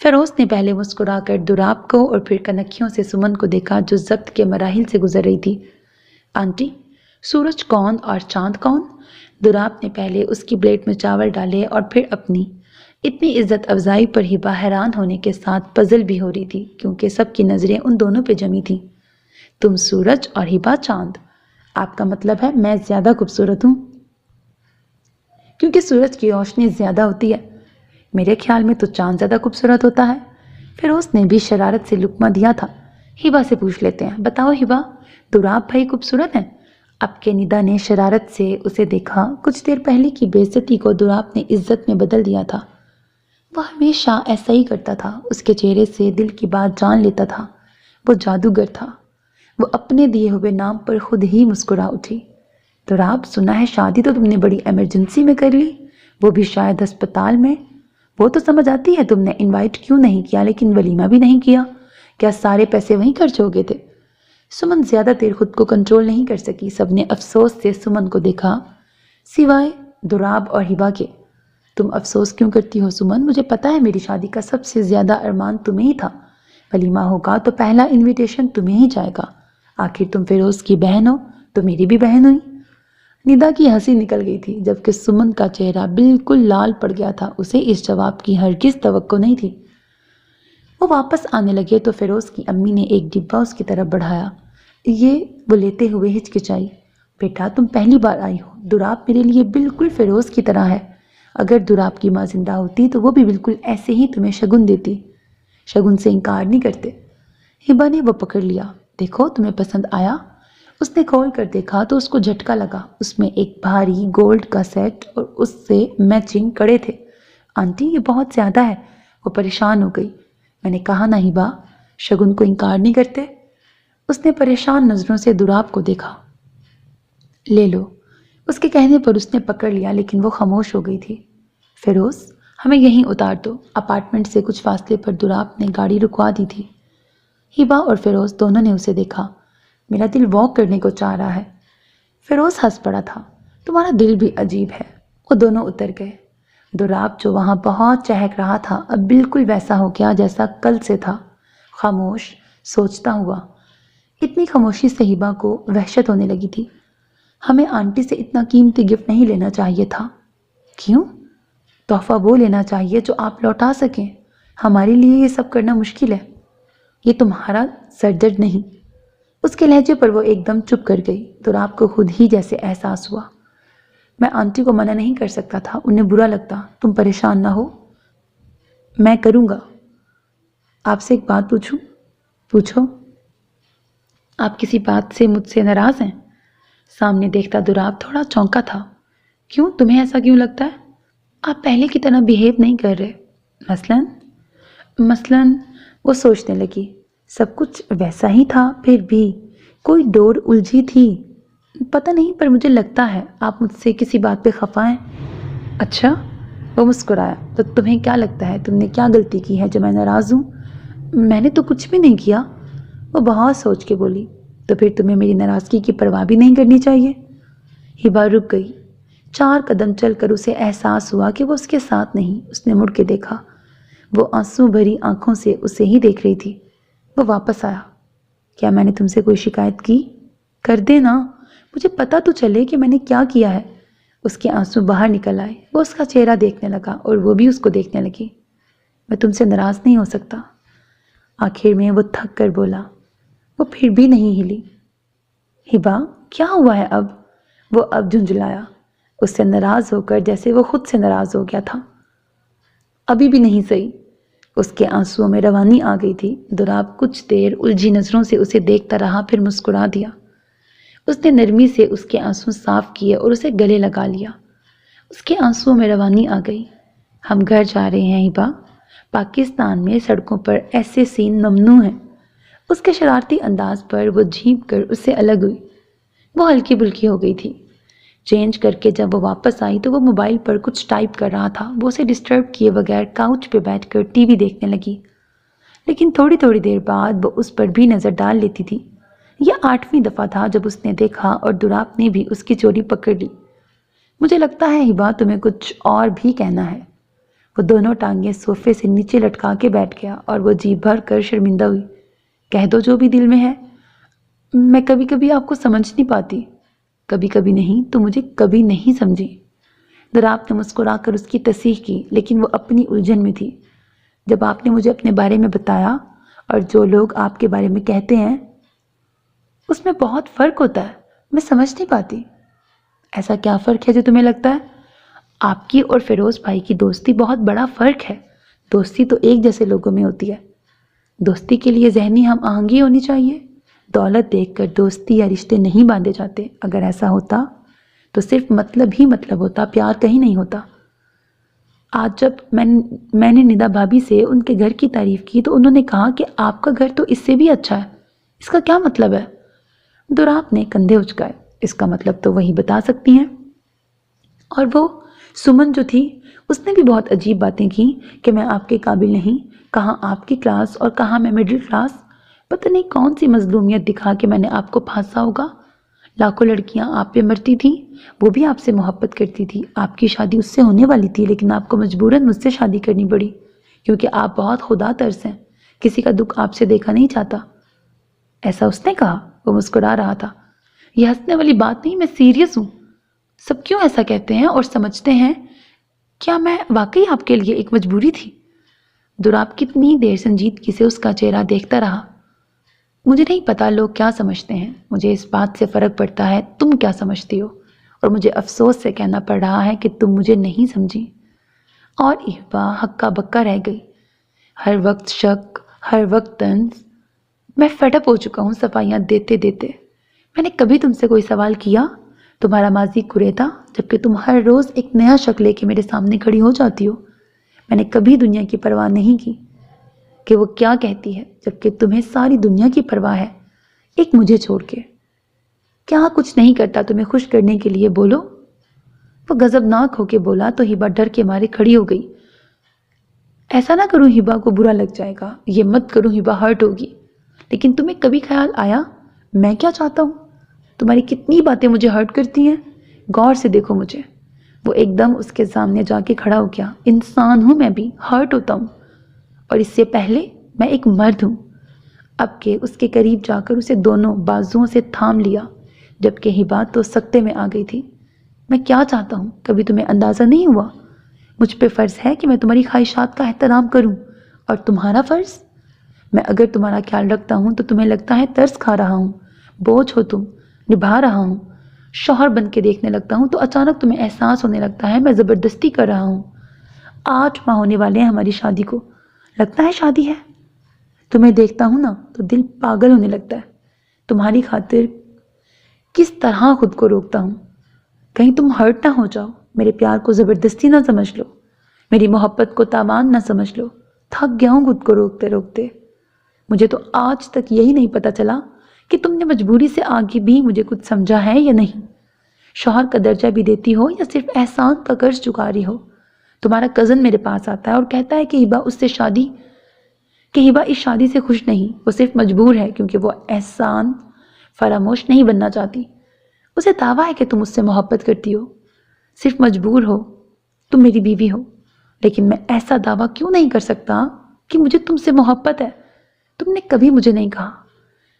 فیروز نے پہلے مسکرا کر دراپ کو اور پھر کنکھیوں سے سمن کو دیکھا جو ضبط کے مراحل سے گزر رہی تھی۔ آنٹی، سورج کون اور چاند کون؟ دراپ نے پہلے اس کی پلیٹ میں چاول ڈالے اور پھر اپنی۔ اتنی عزت افزائی پر ہبا حیران ہونے کے ساتھ پزل بھی ہو رہی تھی کیونکہ سب کی نظریں ان دونوں پہ جمی تھیں۔ تم سورج اور ہبا چاند؟ آپ کا مطلب ہے میں زیادہ خوبصورت ہوں؟ کیونکہ سورج کی روشنی زیادہ ہوتی ہے۔ میرے خیال میں تو چاند زیادہ خوبصورت ہوتا ہے۔ پھر اس نے بھی شرارت سے لقمہ دیا تھا۔ ہبا سے پوچھ لیتے ہیں۔ بتاؤ ہبا، دراپ بھائی خوبصورت ہیں؟ اب کے ندا نے شرارت سے اسے دیکھا۔ کچھ دیر پہلے کی بے عزتی کو دراپ نے عزت میں بدل دیا تھا۔ وہ ہمیشہ ایسا ہی کرتا تھا۔ اس کے چہرے سے دل کی بات جان لیتا تھا۔ وہ جادوگر تھا۔ وہ اپنے دیے ہوئے نام پر خود ہی مسکرا اٹھی۔ دراپ، سنا ہے شادی تو تم نے بڑی ایمرجنسی میں کر لی، وہ بھی شاید ہسپتال میں۔ وہ تو سمجھ آتی ہے تم نے انوائٹ کیوں نہیں کیا، لیکن ولیمہ بھی نہیں کیا۔ کیا سارے پیسے وہیں خرچ ہو گئے تھے؟ سمن زیادہ دیر خود کو کنٹرول نہیں کر سکی۔ سب نے افسوس سے سمن کو دیکھا سوائے دراپ اور ہبا کے۔ تم افسوس کیوں کرتی ہو سمن؟ مجھے پتا ہے میری شادی کا سب سے زیادہ ارمان تمہیں ہی تھا۔ ولیمہ ہوگا تو پہلا انویٹیشن تمہیں ہی جائے گا۔ آخر تم فیروز کی بہن ہو تو میری بھی بہن ہوئی۔ ندا کی ہنسی نکل گئی تھی جبکہ سمن کا چہرہ بالکل لال پڑ گیا تھا۔ اسے اس جواب کی ہرگز توقع نہیں تھی۔ وہ واپس آنے لگے تو فیروز کی امی نے ایک ڈبہ اس کی طرف بڑھایا۔ یہ وہ لیتے ہوئے ہچکچائی۔ بیٹا، تم پہلی بار آئی ہو۔ دراپ میرے لیے بالکل فیروز کی طرح ہے۔ اگر دراپ کی ماں زندہ ہوتی تو وہ بھی بالکل ایسے ہی تمہیں شگن دیتی۔ شگن سے انکار نہیں کرتے۔ ہبا نے وہ پکڑ لیا۔ دیکھو تمہیں پسند آیا؟ اس نے کھول کر دیکھا تو اس کو جھٹکا لگا۔ اس میں ایک بھاری گولڈ کا سیٹ اور اس سے میچنگ کڑے تھے۔ آنٹی، یہ بہت زیادہ ہے۔ وہ پریشان ہو گئی۔ میں نے کہا نا ہبا، شگن کو انکار نہیں کرتے۔ اس نے پریشان نظروں سے دراپ کو دیکھا۔ لے لو۔ اس کے کہنے پر اس نے پکڑ لیا لیکن وہ خاموش ہو گئی تھی۔ فیروز، ہمیں یہیں اتار دو۔ اپارٹمنٹ سے کچھ فاصلے پر دراپ نے گاڑی رکوا دی تھی۔ ہبا اور فیروز دونوں نے اسے دیکھا۔ میرا دل واک کرنے کو چاہ رہا ہے۔ فیروز ہنس پڑا تھا۔ تمہارا دل بھی عجیب ہے۔ وہ دونوں اتر گئے۔ دراپ جو وہاں بہت چہک رہا تھا اب بالکل ویسا ہو گیا جیسا کل سے تھا، خاموش، سوچتا ہوا۔ اتنی خاموشی سے ہبا کو وحشت ہونے لگی تھی۔ ہمیں آنٹی سے اتنا قیمتی گفٹ نہیں لینا چاہیے تھا۔ کیوں؟ تحفہ وہ لینا چاہیے جو آپ لوٹا سکیں۔ ہمارے لیے یہ سب کرنا مشکل ہے۔ یہ تمہارا سردرد نہیں۔ اس کے لہجے پر وہ ایک دم چپ کر گئی۔ دراپ کو خود ہی جیسے احساس ہوا۔ میں آنٹی کو منع نہیں کر سکتا تھا، انہیں برا لگتا۔ تم پریشان نہ ہو، میں کروں گا۔ آپ سے ایک بات پوچھوں؟ پوچھو۔ آپ کسی بات سے مجھ سے ناراض ہیں؟ سامنے دیکھتا دراپ تھوڑا چونکا تھا۔ کیوں؟ تمہیں ایسا کیوں لگتا ہے؟ آپ پہلے کی طرح بیہیو نہیں کر رہے۔ مثلاً وہ سوچنے لگی۔ سب کچھ ویسا ہی تھا، پھر بھی کوئی ڈور الجھی تھی۔ پتہ نہیں، پر مجھے لگتا ہے آپ مجھ سے کسی بات پہ خفا ہیں۔ اچھا؟ وہ مسکرایا۔ تو تمہیں کیا لگتا ہے تم نے کیا غلطی کی ہے جو میں ناراض ہوں؟ میں نے تو کچھ بھی نہیں کیا۔ وہ بہت سوچ کے بولی۔ تو پھر تمہیں میری ناراضگی کی پرواہ بھی نہیں کرنی چاہیے۔ ہبا رک گئی۔ 4 قدم چل کر اسے احساس ہوا کہ وہ اس کے ساتھ نہیں۔ اس نے مڑ کے دیکھا۔ وہ آنسو بھری آنکھوں سے اسے ہی دیکھ رہی تھی۔ وہ واپس آیا۔ کیا میں نے تم سے کوئی شکایت کی؟ کر دے نا، مجھے پتہ تو چلے کہ میں نے کیا کیا ہے۔ اس کے آنسو باہر نکل آئے۔ وہ اس کا چہرہ دیکھنے لگا اور وہ بھی اس کو دیکھنے لگی۔ میں تم سے ناراض نہیں ہو سکتا۔ آخر میں وہ تھک کر بولا۔ وہ پھر بھی نہیں ہلی۔ ہبا کیا ہوا ہے اب؟ وہ اب جھنجھلایا، اس سے ناراض ہو کر جیسے وہ خود سے ناراض ہو گیا تھا۔ ابھی بھی نہیں صحیح۔ اس کے آنسوؤں میں روانی آ گئی تھی۔ دوراب کچھ دیر الجھی نظروں سے اسے دیکھتا رہا، پھر مسکرا دیا۔ اس نے نرمی سے اس کے آنسو صاف کیے اور اسے گلے لگا لیا۔ اس کے آنسوؤں میں روانی آ گئی۔ ہم گھر جا رہے ہیں ہبا۔ پاکستان میں سڑکوں پر ایسے سین ممنوع ہیں۔ اس کے شرارتی انداز پر وہ جھینک کر اس سے الگ ہوئی۔ وہ ہلکی بلکی ہو گئی تھی۔ چینج کر کے جب وہ واپس آئی تو وہ موبائل پر کچھ ٹائپ کر رہا تھا۔ وہ اسے ڈسٹرب کیے بغیر کاؤچ پہ بیٹھ کر ٹی وی دیکھنے لگی، لیکن تھوڑی تھوڑی دیر بعد وہ اس پر بھی نظر ڈال لیتی تھی۔ یہ 8ویں دفعہ تھا جب اس نے دیکھا اور دوراب نے بھی اس کی چوری پکڑ لی۔ مجھے لگتا ہے ہبا تمہیں کچھ اور بھی کہنا ہے۔ وہ دونوں ٹانگیں صوفے سے نیچے لٹکا کے بیٹھ گیا اور وہ جی بھر کر شرمندہ ہوئی۔ کہہ دو جو بھی دل میں ہے۔ میں کبھی کبھی آپ کو سمجھ نہیں پاتی۔ کبھی کبھی نہیں تو مجھے کبھی نہیں سمجھی۔ دوراب نے مسکرا کر اس کی تصحیح کی، لیکن وہ اپنی الجھن میں تھی۔ جب آپ نے مجھے اپنے بارے میں بتایا اور جو لوگ آپ کے بارے میں کہتے ہیں اس میں بہت فرق ہوتا ہے۔ میں سمجھ نہیں پاتی۔ ایسا کیا فرق ہے جو تمہیں لگتا ہے؟ آپ کی اور فیروز بھائی کی دوستی بہت بڑا فرق ہے۔ دوستی تو ایک جیسے لوگوں میں ہوتی ہے۔ دوستی کے لیے ذہنی ہم آہنگی ہونی چاہیے۔ دولت دیکھ کر دوستی یا رشتے نہیں باندھے جاتے۔ اگر ایسا ہوتا تو صرف مطلب ہی مطلب ہوتا، پیار کہیں نہیں ہوتا۔ آج جب میں نے ندا بھابی سے ان کے گھر کی تعریف کی تو انہوں نے کہا کہ آپ کا گھر تو اس سے بھی اچھا ہے۔ اس کا کیا مطلب ہے؟ دوراب نے کندھے اچکائے۔ اس کا مطلب تو وہی بتا سکتی ہیں۔ اور وہ سمن جو تھی اس نے بھی بہت عجیب باتیں کی کہ میں آپ کے قابل نہیں، کہاں آپ کی کلاس اور کہاں میں مڈل کلاس۔ پتہ نہیں کون سی مظلومیت دکھا کے میں نے آپ کو پھانسا ہوگا۔ لاکھوں لڑکیاں آپ پہ مرتی تھیں، وہ بھی آپ سے محبت کرتی تھی۔ آپ کی شادی اس سے ہونے والی تھی، لیکن آپ کو مجبوراً مجھ سے شادی کرنی پڑی کیونکہ آپ بہت خدا ترس ہیں، کسی کا دکھ آپ سے دیکھا نہیں چاہتا۔ ایسا اس نے کہا؟ وہ مسکرا رہا تھا۔ یہ ہنسنے والی بات نہیں، میں سیریس ہوں۔ سب کیوں ایسا کہتے ہیں اور سمجھتے ہیں؟ کیا میں واقعی آپ کے لیے ایک مجبوری تھی؟ دوراب کتنی دیر سنجیدگی سے اس کا چہرہ دیکھتا رہا۔ مجھے نہیں پتا لوگ کیا سمجھتے ہیں، مجھے اس بات سے فرق پڑتا ہے تم کیا سمجھتی ہو، اور مجھے افسوس سے کہنا پڑ رہا ہے کہ تم مجھے نہیں سمجھی۔ اور احبا ہکا بکا رہ گئی۔ ہر وقت شک، ہر وقت طنز۔ میں فیڈ اپ ہو چکا ہوں صفائیاں دیتے دیتے۔ میں نے کبھی تم سے کوئی سوال کیا؟ تمہارا ماضی کریدا، جبکہ تم ہر روز ایک نیا شک لے کے میرے سامنے کھڑی ہو جاتی ہو۔ میں نے کبھی دنیا کی پرواہ نہیں کی کہ وہ کیا کہتی ہے، جبکہ تمہیں ساری دنیا کی پرواہ ہے، ایک مجھے چھوڑ کے۔ کیا کچھ نہیں کرتا تمہیں خوش کرنے کے لیے؟ بولو۔ وہ غضبناک ہو کے بولا تو ہبا ڈر کے مارے کھڑی ہو گئی۔ ایسا نہ کروں، ہبا کو برا لگ جائے گا۔ یہ مت کروں، ہبا ہرٹ ہوگی۔ لیکن تمہیں کبھی خیال آیا میں کیا چاہتا ہوں؟ تمہاری کتنی باتیں مجھے ہرٹ کرتی ہیں۔ غور سے دیکھو مجھے۔ وہ ایک دم اس کے سامنے جا کے کھڑا ہو گیا۔ انسان ہوں میں بھی، ہرٹ ہوتا ہوں، اور اس سے پہلے میں ایک مرد ہوں۔ اب کے اس کے قریب جا کر اسے دونوں بازوؤں سے تھام لیا، جبکہ ہبا تو سکتے میں آ گئی تھی۔ میں کیا چاہتا ہوں کبھی تمہیں اندازہ نہیں ہوا؟ مجھ پہ فرض ہے کہ میں تمہاری خواہشات کا احترام کروں، اور تمہارا فرض؟ میں اگر تمہارا خیال رکھتا ہوں تو تمہیں لگتا ہے ترس کھا رہا ہوں، بوجھ ہو تم، نبھا رہا ہوں۔ شوہر بن کے دیکھنے لگتا ہوں تو اچانک تمہیں احساس ہونے لگتا ہے میں زبردستی کر رہا ہوں۔ 8 ماہ ہونے والے ہیں ہماری شادی کو، لگتا ہے شادی ہے؟ تمہیں دیکھتا ہوں نا تو دل پاگل ہونے لگتا ہے۔ تمہاری خاطر کس طرح خود کو روکتا ہوں، کہیں تم ہرٹ نہ ہو جاؤ۔ میرے پیار کو زبردستی نہ سمجھ لو، میری محبت کو تاوان نہ سمجھ لو۔ تھک گیا ہوں خود کو روکتے روکتے۔ مجھے تو آج تک یہی نہیں پتا چلا کہ تم نے مجبوری سے آگے بھی مجھے کچھ سمجھا ہے یا نہیں۔ شوہر کا درجہ بھی دیتی ہو یا صرف احسان کا قرض چکا رہی ہو۔ تمہارا کزن میرے پاس آتا ہے اور کہتا ہے کہ ہبا اس شادی سے خوش نہیں، وہ صرف مجبور ہے کیونکہ وہ احسان فراموش نہیں بننا چاہتی۔ اسے دعویٰ ہے کہ تم اس سے محبت کرتی ہو، صرف مجبور ہو، تم میری بیوی ہو۔ لیکن میں ایسا دعویٰ کیوں نہیں کر سکتا کہ مجھے تم سے محبت ہے؟ تم نے کبھی مجھے نہیں کہا۔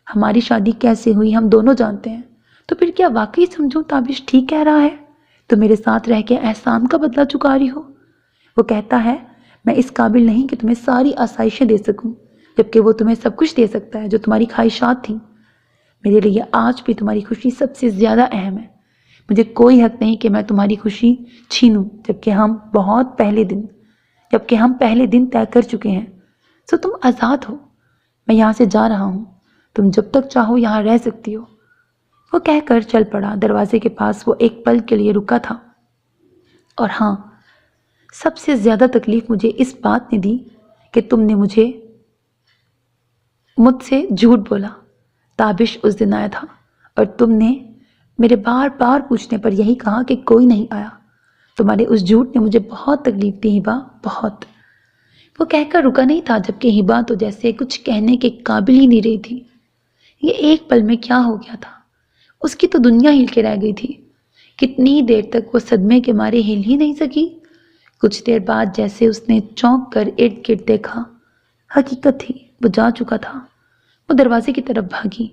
ہماری شادی کیسے ہوئی ہم دونوں جانتے ہیں، تو پھر کیا واقعی سمجھوں تابش ٹھیک کہہ رہا ہے؟ تو میرے ساتھ رہ کے احسان کا بدلہ چکا رہی ہو۔ وہ کہتا ہے میں اس قابل نہیں کہ تمہیں ساری آسائشیں دے سکوں، جبکہ وہ تمہیں سب کچھ دے سکتا ہے جو تمہاری خواہشات تھیں۔ میرے لیے آج بھی تمہاری خوشی سب سے زیادہ اہم ہے۔ مجھے کوئی حق نہیں کہ میں تمہاری خوشی چھینوں، جبکہ ہم پہلے دن طے کر چکے ہیں۔ سو تم آزاد ہو، میں یہاں سے جا رہا ہوں، تم جب تک چاہو یہاں رہ سکتی ہو۔ وہ کہہ کر چل پڑا۔ دروازے کے پاس وہ ایک پل کے لیے رکا تھا۔ اور ہاں، سب سے زیادہ تکلیف مجھے اس بات نے دی کہ تم نے مجھ سے جھوٹ بولا۔ تابش اس دن آیا تھا اور تم نے میرے بار بار پوچھنے پر یہی کہا کہ کوئی نہیں آیا۔ تمہارے اس جھوٹ نے مجھے بہت تکلیف دی ہبا، بہت۔ وہ کہہ کر رکا نہیں تھا، جبکہ ہبا تو جیسے کچھ کہنے کے قابل ہی نہیں رہی تھی۔ یہ ایک پل میں کیا ہو گیا تھا؟ اس کی تو دنیا ہل کے رہ گئی تھی۔ کتنی دیر تک وہ صدمے کے مارے ہل ہی نہیں سکی۔ کچھ دیر بعد جیسے اس نے چونک کر ارد گرد دیکھا، حقیقت تھی، وہ جا چکا تھا۔ وہ دروازے کی طرف بھاگی۔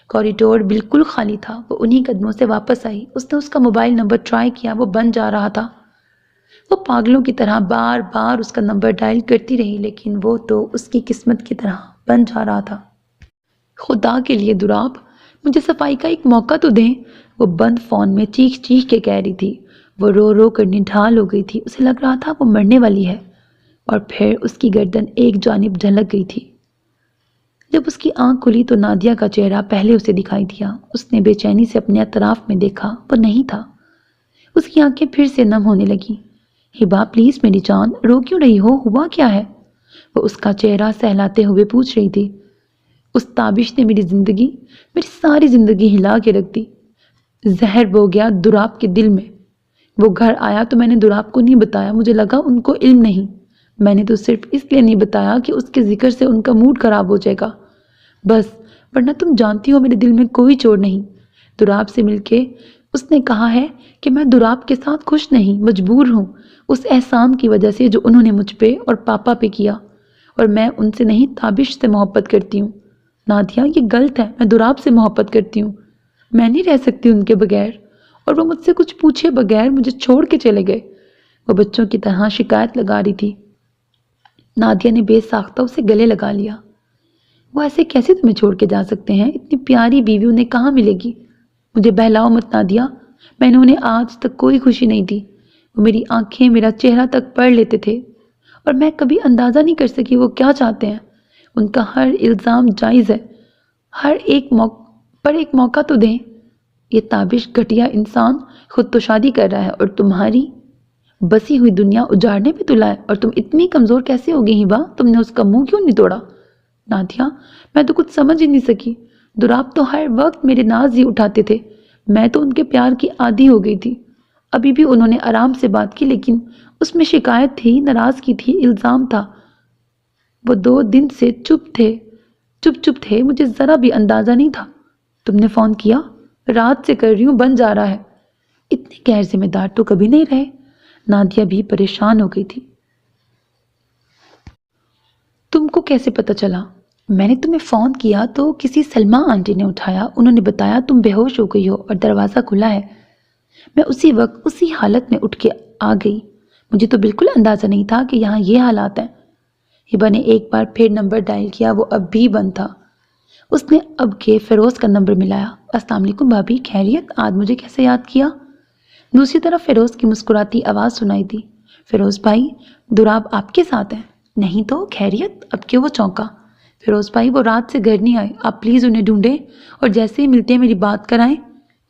کوریڈور بالکل خالی تھا۔ وہ انہی قدموں سے واپس آئی۔ اس نے اس کا موبائل نمبر ٹرائی کیا، وہ بند جا رہا تھا۔ وہ پاگلوں کی طرح بار بار اس کا نمبر ڈائل کرتی رہی، لیکن وہ تو اس کی قسمت کی طرح بند جا رہا تھا۔ خدا کے لیے دراب، مجھے صفائی کا ایک موقع تو دیں، وہ بند فون میں چیخ چیخ کے کہہ رہی تھی۔ وہ رو رو کر نڈھال ہو گئی تھی۔ اسے لگ رہا تھا وہ مرنے والی ہے۔ اور پھر اس کی گردن ایک جانب جھلک گئی تھی۔ جب اس کی آنکھ کھلی تو نادیہ کا چہرہ پہلے اسے دکھائی دیا۔ اس نے بے چینی سے اپنے اطراف میں دیکھا، وہ نہیں تھا۔ اس کی آنکھیں پھر سے نم ہونے لگیں۔ ہبا پلیز میری جان، رو کیوں رہی ہو؟ ہوا کیا ہے؟ وہ اس کا چہرہ سہلاتے ہوئے پوچھ رہی تھی۔ اس تابش نے میری ساری زندگی ہلا کے رکھ دی۔ زہر بو گیا دراب کے دل میں۔ وہ گھر آیا تو میں نے دراب کو نہیں بتایا، مجھے لگا ان کو علم نہیں۔ میں نے تو صرف اس لیے نہیں بتایا کہ اس کے ذکر سے ان کا موڈ خراب ہو جائے گا، بس، ورنہ تم جانتی ہو میرے دل میں کوئی چور نہیں۔ دراب سے مل کے اس نے کہا ہے کہ میں دراب کے ساتھ خوش نہیں، مجبور ہوں، اس احسان کی وجہ سے جو انہوں نے مجھ پہ اور پاپا پہ کیا، اور میں ان سے نہیں تابش سے محبت کرتی ہوں۔ نادیہ، یہ غلط ہے، میں دراب سے محبت کرتی ہوں، میں نہیں رہ سکتی ان کے بغیر، اور وہ مجھ سے کچھ پوچھے بغیر مجھے چھوڑ کے چلے گئے۔ وہ بچوں کی طرح شکایت لگا رہی تھی۔ نادیہ نے بے ساختہ اسے گلے لگا لیا۔ وہ ایسے کیسے تمہیں چھوڑ کے جا سکتے ہیں؟ اتنی پیاری بیوی انہیں کہاں ملے گی؟ مجھے بہلاؤ مت نادیہ، میں نے انہیں آج تک کوئی خوشی نہیں دی۔ وہ میری آنکھیں، میرا چہرہ تک پڑھ لیتے تھے، اور میں کبھی اندازہ نہیں کر سکی وہ کیا چاہتے ہیں۔ ان کا ہر الزام جائز ہے، ایک موقع تو دیں۔ یہ تابش گھٹیا انسان خود تو شادی کر رہا ہے اور تمہاری بسی ہوئی دنیا اجاڑنے پہ تلا ہے، اور تم اتنی کمزور کیسے ہو گئی ہبا؟ تم نے اس کا منہ کیوں نہیں توڑا؟ نادیہ، میں تو کچھ سمجھ ہی نہیں سکی۔ دراب تو ہر وقت میرے ناز ہی اٹھاتے تھے، میں تو ان کے پیار کی عادی ہو گئی تھی۔ ابھی بھی انہوں نے آرام سے بات کی، لیکن اس میں شکایت تھی، ناراضگی تھی، الزام تھا۔ وہ 2 دن سے چپ تھے، مجھے ذرا بھی اندازہ نہیں تھا۔ تم نے فون کیا؟ رات سے کر رہی ہوں، بن جا رہا ہے۔ اتنے غیر ذمہ دار تو کبھی نہیں رہے۔ نادیہ بھی پریشان ہو گئی تھی۔ تم کو کیسے پتہ چلا؟ میں نے تمہیں فون کیا تو کسی سلمہ آنٹی نے اٹھایا، انہوں نے بتایا تم بے ہوش ہو گئی ہو اور دروازہ کھلا ہے۔ میں اسی وقت اسی حالت میں اٹھ کے آ گئی، مجھے تو بالکل اندازہ نہیں تھا کہ یہاں یہ حالات ہیں۔ ہبا نے ایک بار پھر نمبر ڈائل کیا، وہ اب بھی بند تھا۔ اس نے اب کے فیروز کا نمبر ملایا۔ السلام علیکم بھابی، خیریت؟ آج مجھے کیسے یاد کیا؟ دوسری طرف فیروز کی مسکراتی آواز سنائی دی۔ فیروز بھائی، دراب آپ کے ساتھ ہیں؟ نہیں تو، خیریت؟ اب کیوں وہ چونکا؟ فیروز بھائی، وہ رات سے گھر نہیں آئے، آپ پلیز انہیں ڈھونڈیں اور جیسے ہی ملتے ہیں میری بات کرائیں۔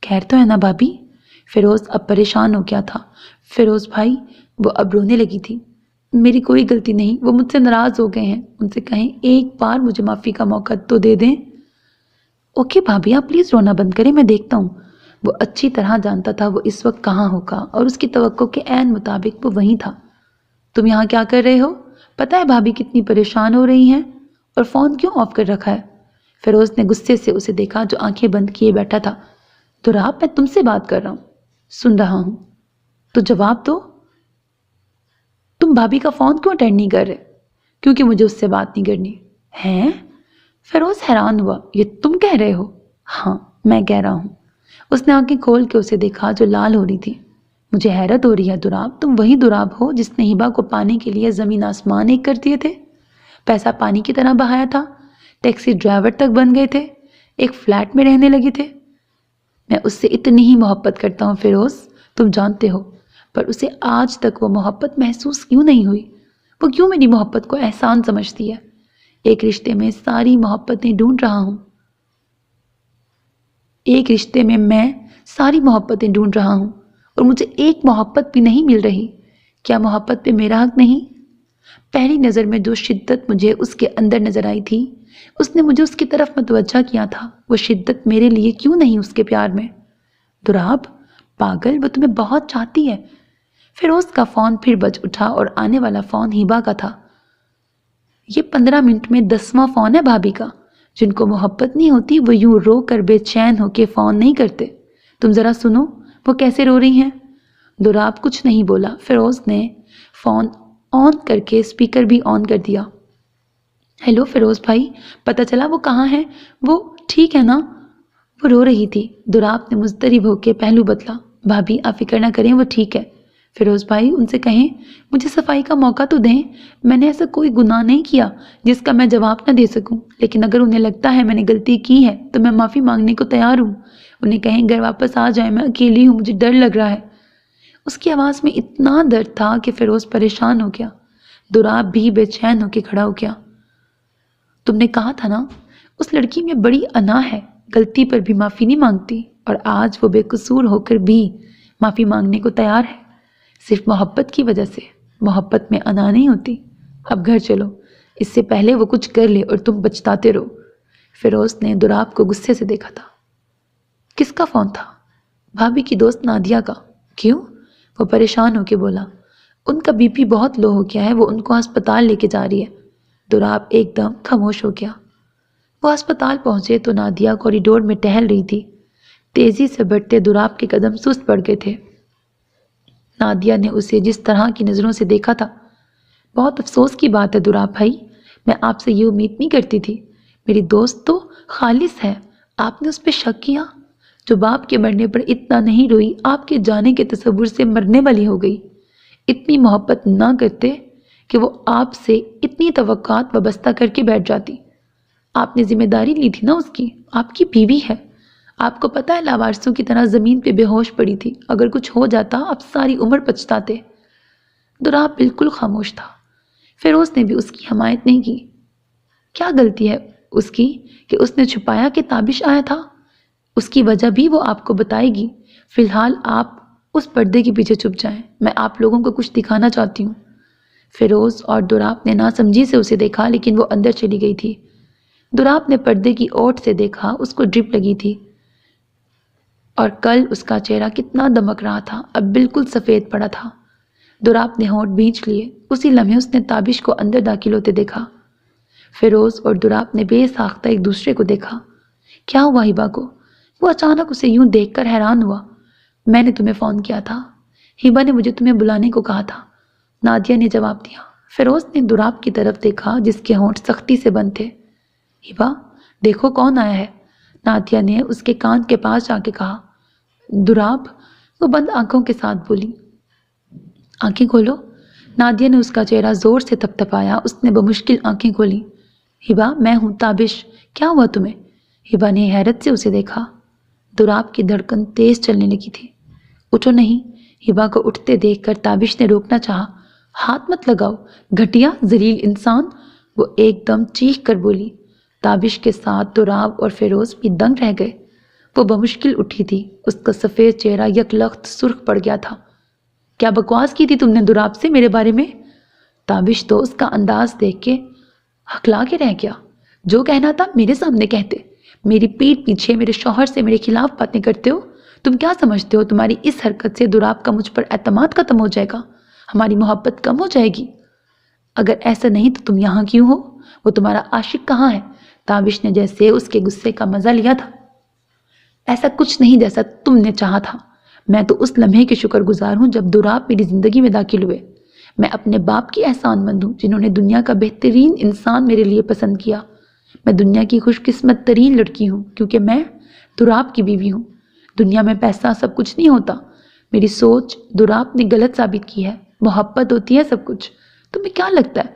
خیر تو ہے نا بھابی؟ فیروز اب پریشان ہو گیا تھا۔ فیروز بھائی، وہ اب رونے لگی تھی۔ میری کوئی غلطی نہیں، وہ مجھ سے ناراض ہو گئے ہیں، ان سے کہیں ایک بار مجھے معافی کا موقع تو دے دیں۔ اوکے بھابی، آپ پلیز رونا بند کریں، میں دیکھتا ہوں۔ وہ اچھی طرح جانتا تھا وہ اس وقت کہاں ہوگا، اور اس کی توقع کے عین مطابق وہ وہیں تھا۔ تم یہاں کیا کر رہے ہو؟ پتہ ہے بھابی کتنی پریشان ہو رہی ہیں، اور فون کیوں آف کر رکھا ہے؟ فیروز نے غصے سے اسے دیکھا جو آنکھیں بند کیے بیٹھا تھا۔ دراب، میں تم سے بات کر رہا ہوں۔ سن رہا ہوں، تو جواب دو۔ تم بھابی کا فون کیوں اٹینڈ نہیں کر رہے؟ کیونکہ مجھے اس سے بات نہیں کرنی۔ ہیں؟ فیروز حیران ہوا۔ یہ تم کہہ رہے ہو؟ ہاں، میں کہہ رہا ہوں۔ اس نے آنکھیں کھول کے اسے دیکھا جو لال ہو رہی تھی۔ مجھے حیرت ہو رہی ہے دراب، تم وہی دراب ہو جس نے ہبا کو پانے کے لیے زمین آسمان ایک کر دیے تھے؟ پیسہ پانی کی طرح بہایا تھا، ٹیکسی ڈرائیور تک بن گئے تھے، ایک فلیٹ میں رہنے لگے تھے۔ میں اس سے اتنی ہی محبت کرتا ہوں فیروز، تم جانتے ہو، پر اسے آج تک وہ محبت محسوس کیوں نہیں ہوئی؟ وہ کیوں میری محبت کو احسان سمجھتی ہے؟ ایک رشتے میں ساری محبتیں ڈھونڈ رہا ہوں، ایک رشتے میں ساری محبتیں ڈھونڈ رہا ہوں اور مجھے ایک محبت بھی نہیں مل رہی۔ کیا محبت پہ میرا حق نہیں؟ پہلی نظر میں جو شدت مجھے اس کے اندر نظر آئی تھی، اس نے مجھے اس کی طرف متوجہ کیا تھا، وہ شدت میرے لیے کیوں نہیں اس کے پیار میں؟ دراب پاگل، وہ تمہیں بہت چاہتی ہے۔ فیروز کا فون پھر بج اٹھا اور آنے والا فون ہیبا کا تھا۔ یہ 15 منٹ میں 10واں فون ہے بھابھی کا۔ جن کو محبت نہیں ہوتی وہ یوں رو کر بے چین ہو کے فون نہیں کرتے۔ تم ذرا سنو وہ کیسے رو رہی ہیں۔ دراب کچھ نہیں بولا۔ فیروز نے فون آن کر کے اسپیکر بھی آن کر دیا۔ ہیلو فیروز بھائی، پتہ چلا وہ کہاں ہے؟ وہ ٹھیک ہے نا؟ وہ رو رہی تھی۔ دراب نے مضطرب ہو کے پہلو بدلا۔ بھابھی آپ فکر نہ کریں، وہ ٹھیک ہے۔ فیروز بھائی ان سے کہیں مجھے صفائی کا موقع تو دیں، میں نے ایسا کوئی گناہ نہیں کیا جس کا میں جواب نہ دے سکوں، لیکن اگر انہیں لگتا ہے میں نے غلطی کی ہے تو میں معافی مانگنے کو تیار ہوں۔ انہیں کہیں گھر واپس آ جائیں، میں اکیلی ہوں، مجھے ڈر لگ رہا ہے۔ اس کی آواز میں اتنا درد تھا کہ فیروز پریشان ہو گیا۔ دراب بھی بے چین ہو کے کھڑا ہو گیا۔ تم نے کہا تھا نا اس لڑکی میں بڑی انا ہے، غلطی پر بھی معافی نہیں مانگتی، اور آج وہ بے قصور ہو کر بھی معافی مانگنے کو تیار ہے، صرف محبت کی وجہ سے۔ محبت میں انا نہیں ہوتی۔ اب گھر چلو، اس سے پہلے وہ کچھ کر لے اور تم پچھتاتے رہو۔ فیروز نے دراب کو غصے سے دیکھا تھا۔ کس کا فون تھا؟ بھابھی کی دوست نادیہ کا۔ کیوں؟ وہ پریشان ہو کے بولا۔ ان کا بی پی بہت لو ہو گیا ہے، وہ ان کو ہسپتال لے کے جا رہی ہے۔ دراب ایک دم خاموش ہو گیا۔ وہ ہسپتال پہنچے تو نادیہ کوریڈور میں ٹہل رہی تھی۔ تیزی سے بڑھتے دراب کے قدم سست پڑ گئے تھے۔ نادیہ نے اسے جس طرح کی نظروں سے دیکھا تھا۔ بہت افسوس کی بات ہے دراب بھائی، میں آپ سے یہ امید نہیں کرتی تھی۔ میری دوست تو خالص ہے، آپ نے اس پہ شک کیا؟ جو باپ کے مرنے پر اتنا نہیں روئی، آپ کے جانے کے تصور سے مرنے والی ہو گئی۔ اتنی محبت نہ کرتے کہ وہ آپ سے اتنی توقعات وابستہ کر کے بیٹھ جاتی۔ آپ نے ذمہ داری لی تھی نا اس کی، آپ کی بیوی ہے۔ آپ کو پتہ ہے لاوارثوں کی طرح زمین پہ بے ہوش پڑی تھی، اگر کچھ ہو جاتا آپ ساری عمر پچھتاتے۔ دراب بالکل خاموش تھا۔ فیروز نے بھی اس کی حمایت نہیں کی۔ کیا غلطی ہے اس کی کہ اس نے چھپایا کہ تابش آیا تھا؟ اس کی وجہ بھی وہ آپ کو بتائے گی۔ فی الحال آپ اس پردے کے پیچھے چھپ جائیں، میں آپ لوگوں کو کچھ دکھانا چاہتی ہوں۔ فیروز اور دراب نے ناسمجھی سے اسے دیکھا، لیکن وہ اندر چلی گئی تھی۔ دراب نے پردے کی اوٹ سے دیکھا، اس کو ڈرپ لگی تھی، اور کل اس کا چہرہ کتنا دمک رہا تھا، اب بالکل سفید پڑا تھا۔ دراب نے ہونٹ بھینچ لیے۔ اسی لمحے اس نے تابش کو اندر داخل ہوتے دیکھا۔ فیروز اور دراب نے بے ساختہ ایک دوسرے کو دیکھا۔ کیا ہوا ہیبا کو؟ وہ اچانک اسے یوں دیکھ کر حیران ہوا۔ میں نے تمہیں فون کیا تھا، ہیبا نے مجھے تمہیں بلانے کو کہا تھا، نادیہ نے جواب دیا۔ فیروز نے دراب کی طرف دیکھا جس کے ہونٹ سختی سے بند تھے۔ ہیبا دیکھو کون آیا ہے، نادیہ نے اس کے کان کے پاس جا کے کہا۔ دراب وہ بند آنکھوں کے ساتھ بولی۔ آنکھیں کھولو۔ نادیہ نے اس کا چہرہ زور سے تھپتھپایا، اس نے بمشکل آنکھیں کھولی۔ ہیبا میں ہوں تابش، کیا ہوا تمہیں؟ ہیبا نے حیرت سے اسے دیکھا۔ دراب کی دھڑکن تیز چلنے لگی تھی۔ اٹھو نہیں، ہیبا کو اٹھتے دیکھ کر تابش نے روکنا چاہا۔ ہاتھ مت لگاؤ، گھٹیا ذلیل انسان، وہ ایک دم چیخ کر بولی۔ تابش کے ساتھ دراب اور فیروز بھی دنگ رہ گئے۔ وہ بمشکل اٹھی تھی، اس کا سفید چہرہ یک لخت سرخ پڑ گیا تھا۔ کیا بکواس کی تھی تم نے دراب سے میرے بارے میں؟ تابش تو اس کا انداز دیکھ کے ہکلا کے رہ گیا۔ جو کہنا تھا میرے سامنے کہتے، میری پیٹھ پیچھے میرے شوہر سے میرے خلاف باتیں کرتے ہو۔ تم کیا سمجھتے ہو تمہاری اس حرکت سے دراب کا مجھ پر اعتماد ختم ہو جائے گا، ہماری محبت کم ہو جائے گی؟ اگر ایسا نہیں تو تم یہاں کیوں ہو؟ وہ تمہارا عاشق کہاں ہے؟ تابش نے جیسے اس کے غصے کا مزہ لیا تھا۔ ایسا کچھ نہیں جیسا تم نے چاہا تھا۔ میں تو اس لمحے کی شکر گزار ہوں جب دراب میری زندگی میں داخل ہوئے۔ میں اپنے باپ کی احسان مند ہوں جنہوں نے دنیا کا بہترین انسان میرے لیے پسند کیا۔ میں دنیا کی خوش قسمت ترین لڑکی ہوں کیونکہ میں دراب کی بیوی ہوں۔ دنیا میں پیسہ سب کچھ نہیں ہوتا۔ میری سوچ دراب نے غلط ثابت کی ہے، محبت ہوتی ہے سب کچھ۔ تمہیں کیا لگتا ہے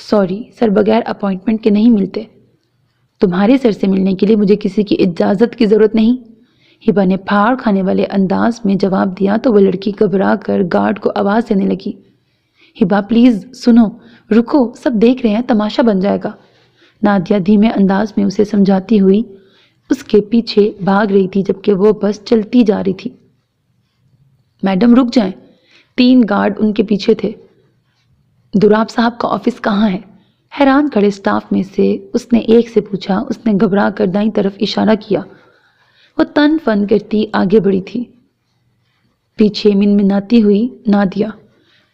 سوری سر، بغیر اپوائنٹمنٹ کے نہیں ملتے۔ تمہارے سر سے ملنے کے لیے مجھے کسی کی اجازت کی ضرورت نہیں، ہبا نے پھاڑ کھانے والے انداز میں جواب دیا تو وہ لڑکی گھبرا کر گارڈ کو آواز دینے لگی، ہبا پلیز سنو، رکو، سب دیکھ رہے ہیں، تماشا بن جائے گا۔ نادیہ دھیمے انداز میں اسے سمجھاتی ہوئی اس کے پیچھے بھاگ رہی تھی جبکہ وہ بس چلتی جا رہی تھی۔ میڈم رک جائیں، 3 گارڈ ان کے پیچھے تھے۔ دوراب صاحب کا آفس کہاں ہے؟ حیران کھڑے سٹاف میں سے اس نے ایک سے پوچھا۔ اس نے گھبرا کر دائیں طرف اشارہ کیا۔ وہ تن فن کرتی آگے بڑھی تھی، پیچھے منمناتی ہوئی نادیہ۔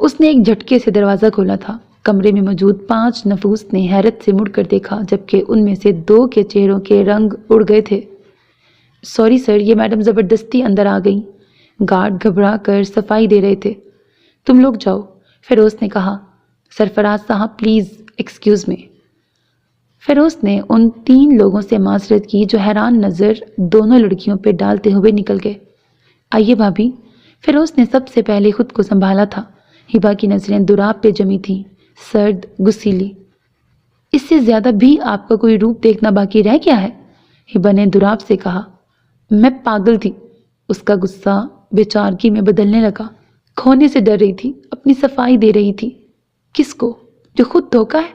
اس نے ایک جھٹکے سے دروازہ کھولا تھا۔ کمرے میں موجود 5 نفوس نے حیرت سے مڑ کر دیکھا جبکہ ان میں سے 2 کے چہروں کے رنگ اڑ گئے تھے۔ سوری سر، یہ میڈم زبردستی اندر آ گئیں۔ گارڈ گھبرا کر صفائی دے رہے تھے۔ تم لوگ جاؤ، فیروز نے کہا۔ سرفراز صاحب پلیز ایکسکیوز می۔ فیروز نے ان 3 لوگوں سے معذرت کی جو حیران نظر دونوں لڑکیوں پہ ڈالتے ہوئے نکل گئے۔ آئیے بھابھی۔ فیروز نے سب سے پہلے خود کو سنبھالا تھا۔ ہبا کی نظریں دوراب پہ جمی تھیں، سرد، غصیلی۔ اس سے زیادہ بھی آپ کا کوئی روپ دیکھنا باقی رہ گیا ہے؟ ہبا نے دوراب سے کہا۔ میں پاگل تھی۔ اس کا غصہ بیچارگی میں بدلنے لگا۔ کھونے سے ڈر رہی تھی، اپنی صفائی دے رہی تھی۔ کس کو؟ جو خود دھوکا ہے۔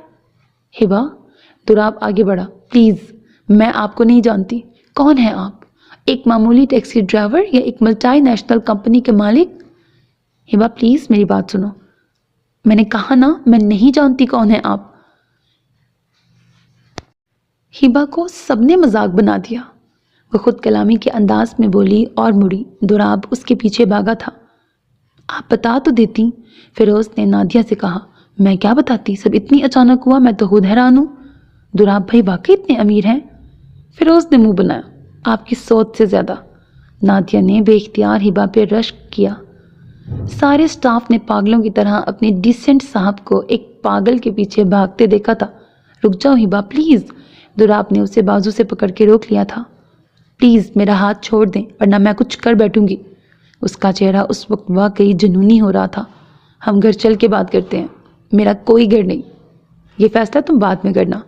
ہبا، دوراب آگے بڑھا۔ پلیز، میں آپ کو نہیں جانتی۔ کون ہے آپ؟ ایک معمولی ٹیکسی ڈرائیور یا ایک ملٹی نیشنل کمپنی کے مالک؟ ہبا پلیز میری بات سنو۔ میں نے کہا نا، میں نہیں جانتی کون ہے آپ۔ ہبا کو سب نے مذاق بنا دیا۔ وہ خود کلامی کے انداز میں بولی اور مڑی۔ دوراب اس کے پیچھے بھاگا تھا۔ آپ بتا تو دیتی، فیروز نے نادیہ سے کہا۔ میں کیا بتاتی، سب اتنی اچانک ہوا، میں تو خود حیران ہوں۔ دوراب بھائی واقعی اتنے امیر ہیں؟ فیروز نے منہ بنایا۔ آپ کی سوچ سے زیادہ۔ نادیہ نے بے اختیار ہبا پہ رشک کیا۔ سارے سٹاف نے پاگلوں کی طرح اپنے ڈیسنٹ صاحب کو ایک پاگل کے پیچھے بھاگتے دیکھا تھا۔ رک جاؤ ہبا پلیز، دوراب نے اسے بازو سے پکڑ کے روک لیا تھا۔ پلیز میرا ہاتھ چھوڑ دیں ورنہ میں کچھ کر بیٹھوں گی۔ اس کا چہرہ اس وقت واقعی جنونی ہو رہا تھا۔ ہم گھر چل کے بات کرتے ہیں، میرا کوئی گھر نہیں، یہ فیصلہ تم بعد میں کرنا۔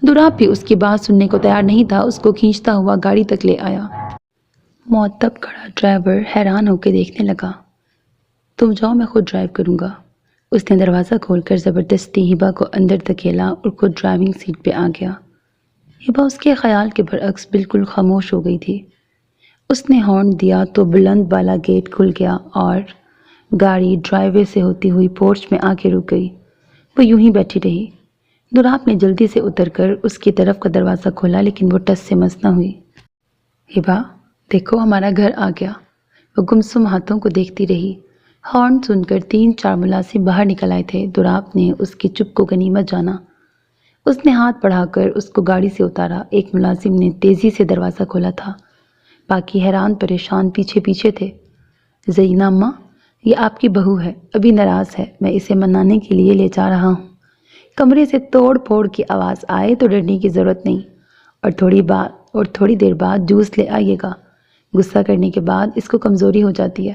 دوراب بھی اس کی بات سننے کو تیار نہیں تھا، اس کو کھینچتا ہوا گاڑی تک لے آیا۔ معطب کھڑا ڈرائیور حیران ہو کے دیکھنے لگا۔ تم جاؤ، میں خود ڈرائیو کروں گا۔ اس نے دروازہ کھول کر زبردستی ہبا کو اندر دھکیلا اور خود ڈرائیونگ سیٹ پہ آ گیا۔ ہبا اس کے خیال کے برعکس بالکل خاموش ہو گئی تھی۔ اس نے ہارن دیا تو بلند والا گیٹ کھل گیا اور گاڑی ڈرائیو وے سے ہوتی ہوئی پورچ میں آ کے رک گئی۔ وہ یوں ہی بیٹھی رہی۔ دوراب نے جلدی سے اتر کر اس کی طرف کا دروازہ کھولا لیکن وہ ٹس سے مس نہ ہوئی۔ ہبا دیکھو، ہمارا گھر آ گیا۔ وہ گمسم ہاتھوں کو دیکھتی رہی۔ ہارن سن کر 3-4 ملازم باہر نکل آئے تھے۔ دوراب نے اس کی چپ کو غنیمت جانا۔ اس نے ہاتھ بڑھا کر اس کو گاڑی سے اتارا۔ ایک ملازم نے تیزی سے دروازہ کھولا تھا، باقی حیران پریشان پیچھے پیچھے تھے۔ زینہ اماں، یہ آپ کی بہو ہے، ابھی ناراض ہے، میں اسے منانے کے لیے لے جا رہا ہوں۔ کمرے سے توڑ پھوڑ کی آواز آئے تو ڈرنے کی ضرورت نہیں، اور تھوڑی دیر بعد جوس لے آئیے گا۔ غصہ کرنے کے بعد اس کو کمزوری ہو جاتی ہے۔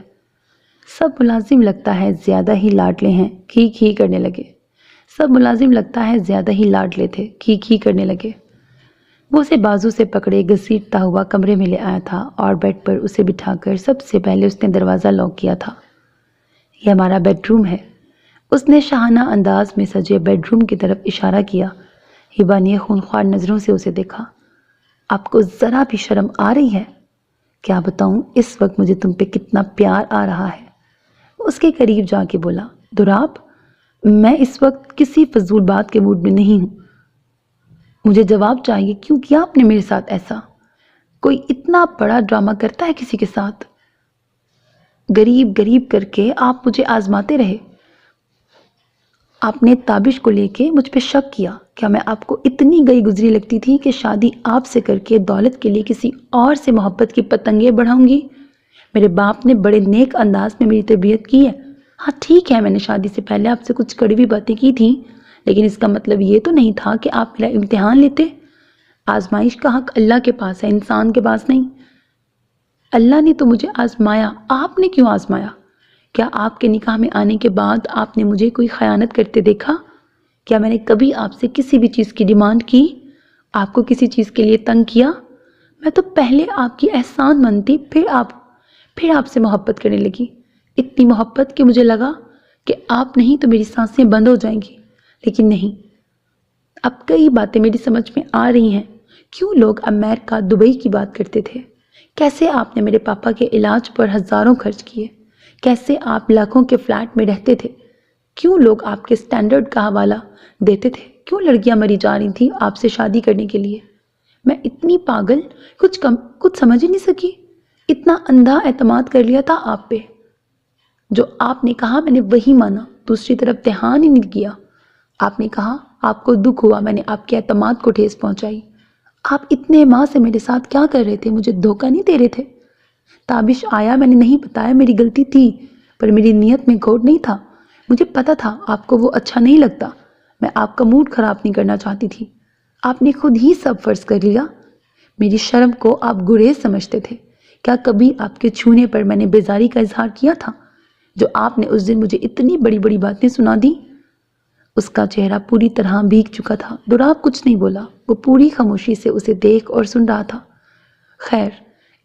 سب ملازم لگتا ہے زیادہ ہی لاڈلے ہیں، کھی کھی کرنے لگے۔ سب ملازم لگتا ہے زیادہ ہی لاڈلے تھے، کھی کھی کرنے لگے۔ وہ اسے بازو سے پکڑے گھسیٹتا ہوا کمرے میں لے آیا تھا اور بیڈ پر اسے بٹھا کر سب سے پہلے اس نے دروازہ لاک کیا تھا۔ یہ ہمارا بیڈ روم ہے۔ اس نے شاہانہ انداز میں سجے بیڈ روم کی طرف اشارہ کیا۔ ہبا نے خونخوار نظروں سے اسے دیکھا۔ آپ کو ذرا بھی شرم آ رہی ہے؟ کیا بتاؤں اس وقت مجھے تم پہ کتنا پیار آ رہا ہے۔ اس کے قریب جا کے بولا۔ دوراب، میں اس وقت کسی فضول بات کے موڈ میں نہیں ہوں۔ مجھے جواب چاہیے، کیوں کیا آپ نے میرے ساتھ ایسا؟ کوئی اتنا بڑا ڈرامہ کرتا ہے کسی کے ساتھ؟ غریب غریب کر کے آپ مجھے آزماتے رہے۔ آپ نے تابش کو لے کے مجھ پہ شک کیا۔ کیا میں آپ کو اتنی گئی گزری لگتی تھی کہ شادی آپ سے کر کے دولت کے لیے کسی اور سے محبت کی پتنگیں بڑھاؤں گی؟ میرے باپ نے بڑے نیک انداز میں میری تربیت کی ہے۔ ہاں ٹھیک ہے، میں نے شادی سے پہلے آپ سے کچھ کڑوی باتیں کی تھیں، لیکن اس کا مطلب یہ تو نہیں تھا کہ آپ میرا امتحان لیتے۔ آزمائش کا حق اللہ کے پاس ہے، انسان کے پاس نہیں۔ اللہ نے تو مجھے آزمایا، آپ نے کیوں آزمایا؟ کیا آپ کے نکاح میں آنے کے بعد آپ نے مجھے کوئی خیانت کرتے دیکھا؟ کیا میں نے کبھی آپ سے کسی بھی چیز کی ڈیمانڈ کی؟ آپ کو کسی چیز کے لیے تنگ کیا؟ میں تو پہلے آپ کی احسان مند تھی، پھر آپ سے محبت کرنے لگی، اتنی محبت کہ مجھے لگا کہ آپ نہیں تو میری سانسیں بند ہو جائیں گی، لیکن نہیں۔ اب کئی باتیں میری سمجھ میں آ رہی ہیں، کیوں لوگ امریکہ، دبئی کی بات کرتے تھے، کیسے آپ نے میرے پاپا کے علاج پر ہزاروں خرچ کیے، کیسے آپ لاکھوں کے فلیٹ میں رہتے تھے، کیوں لوگ آپ کے سٹینڈرڈ کا حوالہ دیتے تھے، کیوں لڑکیاں مری جا رہی تھیں آپ سے شادی کرنے کے لیے۔ میں اتنی پاگل، کچھ سمجھ ہی نہیں سکی، اتنا اندھا اعتماد کر لیا تھا آپ پہ۔ جو آپ نے کہا میں نے وہی مانا، دوسری طرف دھیان ہی نہیں کیا۔ آپ نے کہا آپ کو دکھ ہوا، میں نے آپ کے اعتماد کو ٹھیس پہنچائی۔ آپ اتنے ماہ سے میرے ساتھ کیا کر رہے تھے؟ مجھے دھوکہ نہیں دے رہے تھے؟ تابش آیا، میں نے نہیں بتایا، میری غلطی تھی، پر میری نیت میں کھوٹ نہیں تھا۔ مجھے پتا تھا آپ کو وہ اچھا نہیں لگتا، میں آپ کا موڈ خراب نہیں کرنا چاہتی تھی۔ آپ نے خود ہی سب فرض کر لیا۔ میری شرم کو آپ گریز سمجھتے تھے۔ کیا کبھی آپ کے چھونے پر میں نے بیزاری کا اظہار کیا تھا؟ جو آپ نے اس دن مجھے اتنی بڑی بڑی باتیں سنا دی۔ اس کا چہرہ پوری طرح بھیگ چکا تھا۔ دوراب کچھ نہیں بولا، وہ پوری خاموشی سے اسے دیکھ اور سن رہا تھا۔ خیر،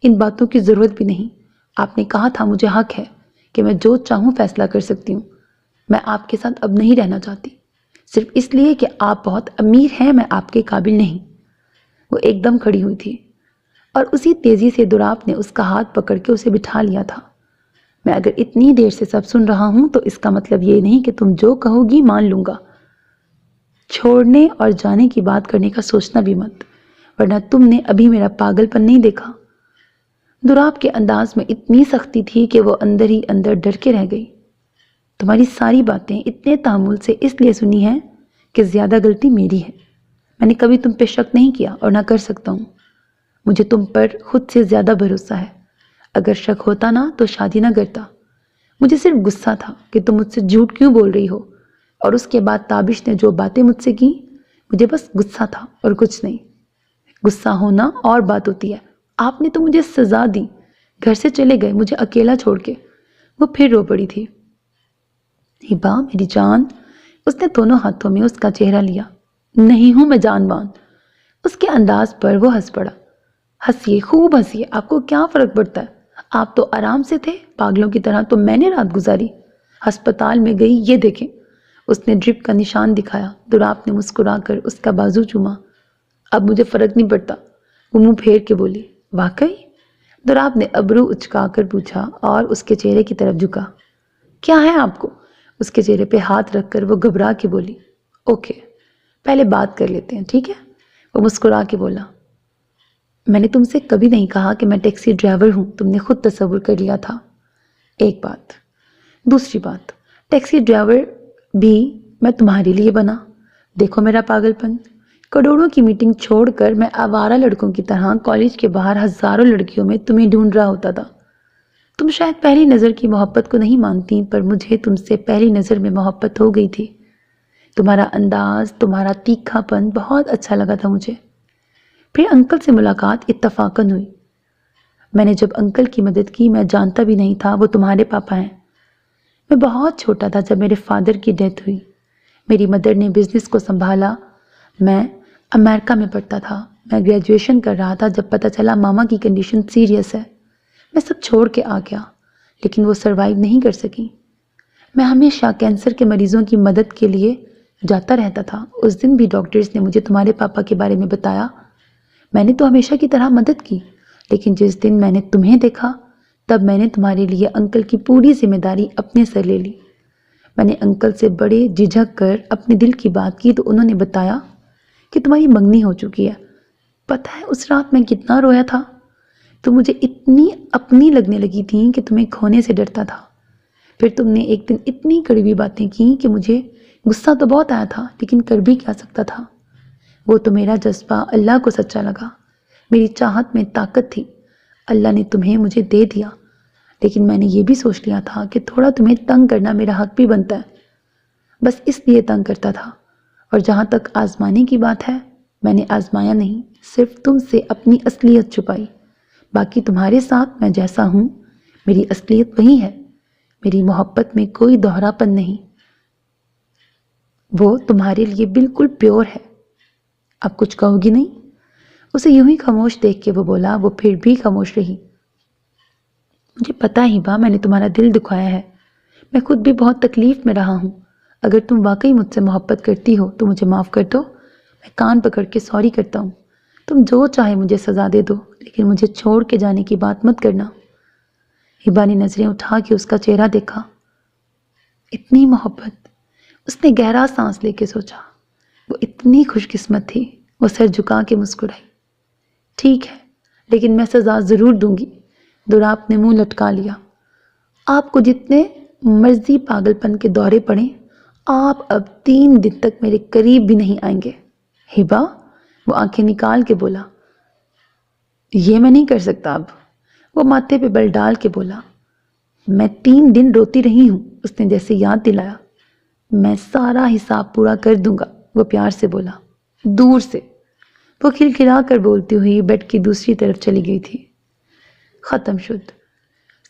ان باتوں کی ضرورت بھی نہیں۔ آپ نے کہا تھا مجھے حق ہے کہ میں جو چاہوں فیصلہ کر سکتی ہوں۔ میں آپ کے ساتھ اب نہیں رہنا چاہتی، صرف اس لیے کہ آپ بہت امیر ہیں، میں آپ کے قابل نہیں۔ وہ ایک دم کھڑی ہوئی تھی اور اسی تیزی سے دوراب نے اس کا ہاتھ پکڑ کے اسے بٹھا لیا تھا۔ میں اگر اتنی دیر سے سب سن رہا ہوں تو اس کا مطلب یہ نہیں کہ تم جو کہو گی مان لوں گا۔ چھوڑنے اور جانے کی بات کرنے کا سوچنا بھی مت، ورنہ تم نے ابھی میرا پاگل پن نہیں دیکھا۔ دوراب کے انداز میں اتنی سختی تھی کہ وہ اندر ہی اندر ڈر کے رہ گئی۔ تمہاری ساری باتیں اتنے تحمل سے اس لیے سنی ہیں کہ زیادہ غلطی میری ہے۔ میں نے کبھی تم پہ شک نہیں کیا اور نہ کر سکتا ہوں۔ مجھے تم پر خود سے زیادہ بھروسہ ہے۔ اگر شک ہوتا نا تو شادی نہ کرتا۔ مجھے صرف غصہ تھا کہ تم مجھ سے جھوٹ کیوں بول رہی ہو، اور اس کے بعد تابش نے جو باتیں مجھ سے کی، مجھے بس غصہ تھا اور کچھ نہیں۔ غصہ ہونا اور بات ہوتی ہے۔ آپ نے تو مجھے سزا دی، گھر سے چلے گئے مجھے اکیلا چھوڑ کے۔ وہ پھر رو پڑی تھی۔ ہبا میری جان، اس نے دونوں ہاتھوں میں اس کا چہرہ لیا۔ نہیں ہوں میں جانوان۔ اس کے انداز پر وہ ہنس پڑا۔ ہنسیے، خوب ہنسیے، آپ کو کیا فرق پڑتا ہے؟ آپ تو آرام سے تھے، پاگلوں کی طرح تو میں نے رات گزاری، ہسپتال میں گئی، یہ دیکھیں۔ اس نے ڈرپ کا نشان دکھایا۔ دوراب نے مسکرا کر اس کا بازو چوما۔ اب مجھے فرق نہیں پڑتا، وہ منہ پھیر کے بولی۔ واقعی؟ دوراب نے ابرو اچکا کر پوچھا اور اس کے چہرے کی طرف جھکا۔ کیا ہے آپ کو؟ اس کے چہرے پہ ہاتھ رکھ کر وہ گھبرا کے بولی۔ اوکے، پہلے بات کر لیتے ہیں، ٹھیک ہے؟ وہ مسکرا کے بولا۔ میں نے تم سے کبھی نہیں کہا کہ میں ٹیکسی ڈرائیور ہوں، تم نے خود تصور کر لیا تھا۔ ایک بات۔ دوسری بات، ٹیکسی ڈرائیور بھی میں تمہارے لیے بنا۔ دیکھو میرا پاگل پن، کروڑوں کی میٹنگ چھوڑ کر میں آوارہ لڑکوں کی طرح کالج کے باہر ہزاروں لڑکیوں میں تمہیں ڈھونڈ رہا ہوتا تھا۔ تم شاید پہلی نظر کی محبت کو نہیں مانتی، پر مجھے تم سے پہلی نظر میں محبت ہو گئی تھی۔ تمہارا انداز، تمہارا تیکھا پن بہت اچھا لگا تھا مجھے۔ پھر انکل سے ملاقات اتفاقاً ہوئی۔ میں نے جب انکل کی مدد کی، میں جانتا بھی نہیں تھا وہ تمہارے پاپا ہیں۔ میں بہت چھوٹا تھا جب میرے فادر کی ڈیتھ ہوئی۔ میری مدر نے بزنس کو سنبھالا۔ میں امریکہ میں پڑھتا تھا، میں گریجویشن کر رہا تھا جب پتہ چلا ماما کی کنڈیشن سیریس ہے۔ میں سب چھوڑ کے آ گیا، لیکن وہ سروائیو نہیں کر سکی۔ میں ہمیشہ کینسر کے مریضوں کی مدد کے لیے جاتا رہتا تھا۔ اس دن بھی ڈاکٹرز نے مجھے تمہارے پاپا کے بارے میں بتایا۔ میں نے تو ہمیشہ کی طرح مدد کی، لیکن جس دن میں نے تمہیں دیکھا تب میں نے تمہارے لیے انکل کی پوری ذمہ داری اپنے سر لے لی۔ میں نے انکل سے بڑے جھجک کر اپنے دل کی بات کی تو انہوں نے بتایا کہ تمہاری منگنی ہو چکی ہے۔ پتہ ہے اس رات میں کتنا رویا تھا؟ تو مجھے اتنی اپنی لگنے لگی تھیں کہ تمہیں کھونے سے ڈرتا تھا۔ پھر تم نے ایک دن اتنی کڑوی باتیں کی کہ مجھے غصہ تو بہت آیا تھا، لیکن کر بھی کیا سکتا تھا۔ وہ تو میرا جذبہ اللہ کو سچا لگا۔ میری چاہت میں طاقت تھی، اللہ نے تمہیں مجھے دے دیا، لیکن میں نے یہ بھی سوچ لیا تھا کہ تھوڑا تمہیں تنگ کرنا میرا حق بھی بنتا ہے۔ بس اس لیے تنگ کرتا تھا۔ اور جہاں تک آزمانے کی بات ہے، میں نے آزمایا نہیں، صرف تم سے اپنی اصلیت چھپائی۔ باقی تمہارے ساتھ میں جیسا ہوں، میری اصلیت وہی ہے۔ میری محبت میں کوئی دوہرا پن نہیں۔ وہ تمہارے لیے بالکل پیور ہے. اب کچھ کہو گی نہیں؟ اسے یوں ہی خاموش دیکھ کے وہ بولا. وہ پھر بھی خاموش رہی. مجھے پتا ہی با، میں نے تمہارا دل دکھایا ہے. میں خود بھی بہت تکلیف میں رہا ہوں. اگر تم واقعی مجھ سے محبت کرتی ہو تو مجھے معاف کر دو. میں کان پکڑ کے سوری کرتا ہوں. تم جو چاہے مجھے سزا دے دو، لیکن مجھے چھوڑ کے جانے کی بات مت کرنا. ہبا نے نظریں اٹھا کے اس کا چہرہ دیکھا. اتنی محبت. اس نے گہرا سانس لے کے سوچا. وہ اتنی خوش قسمت تھی. وہ سر جھکا کے مسکرائی. ٹھیک ہے، لیکن میں سزا ضرور دوں گی. دوراپ نے منہ لٹکا لیا. آپ کو جتنے مرضی پاگل پن کے دورے پڑیں، آپ اب 3 دن تک میرے قریب بھی نہیں آئیں گے. ہبا، وہ آنکھیں نکال کے بولا. یہ میں نہیں کر سکتا اب. وہ ماتھے پہ بل ڈال کے بولا. میں 3 دن روتی رہی ہوں. اس نے جیسے یاد دلایا. میں سارا حساب پورا کر دوں گا، وہ پیار سے بولا. دور سے. وہ کھلکھلا کر بولتی ہوئی بیڈ کی دوسری طرف چلی گئی تھی. ختم شد.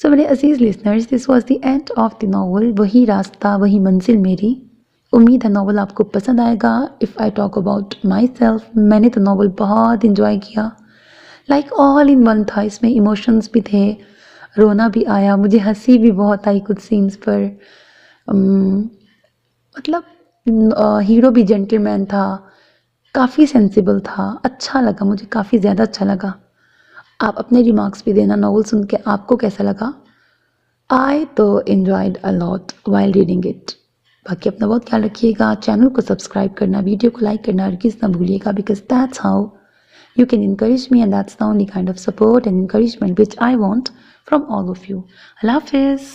سو میرے عزیز listeners, this was the end of the novel. وہی راستہ وہی منزل میری. امید ہے ناول آپ کو پسند آئے گا. If I talk about myself, میں نے تو ناول بہت انجوائے کیا. لائک آل ان ون تھا. اس میں ایموشنز بھی تھے، رونا بھی آیا، مجھے ہنسی بھی بہت آئی کچھ سینز پر. مطلب ہیرو بھی جینٹل مین تھا، کافی سینسیبل تھا. اچھا لگا، مجھے کافی زیادہ اچھا لگا. آپ اپنے ریمارکس بھی دینا ناول سن کے آپ کو کیسا لگا. آئی تو enjoyed a lot while reading it. باقی اپنا بہت خیال رکھیے گا. چینل کو سبسکرائب کرنا، ویڈیو کو لائک کرنا ہرگز نہ بھولیے گا. Because that's how you can encourage me, and that's the only kind of support and encouragement which I want from all of you. Allah Hafiz.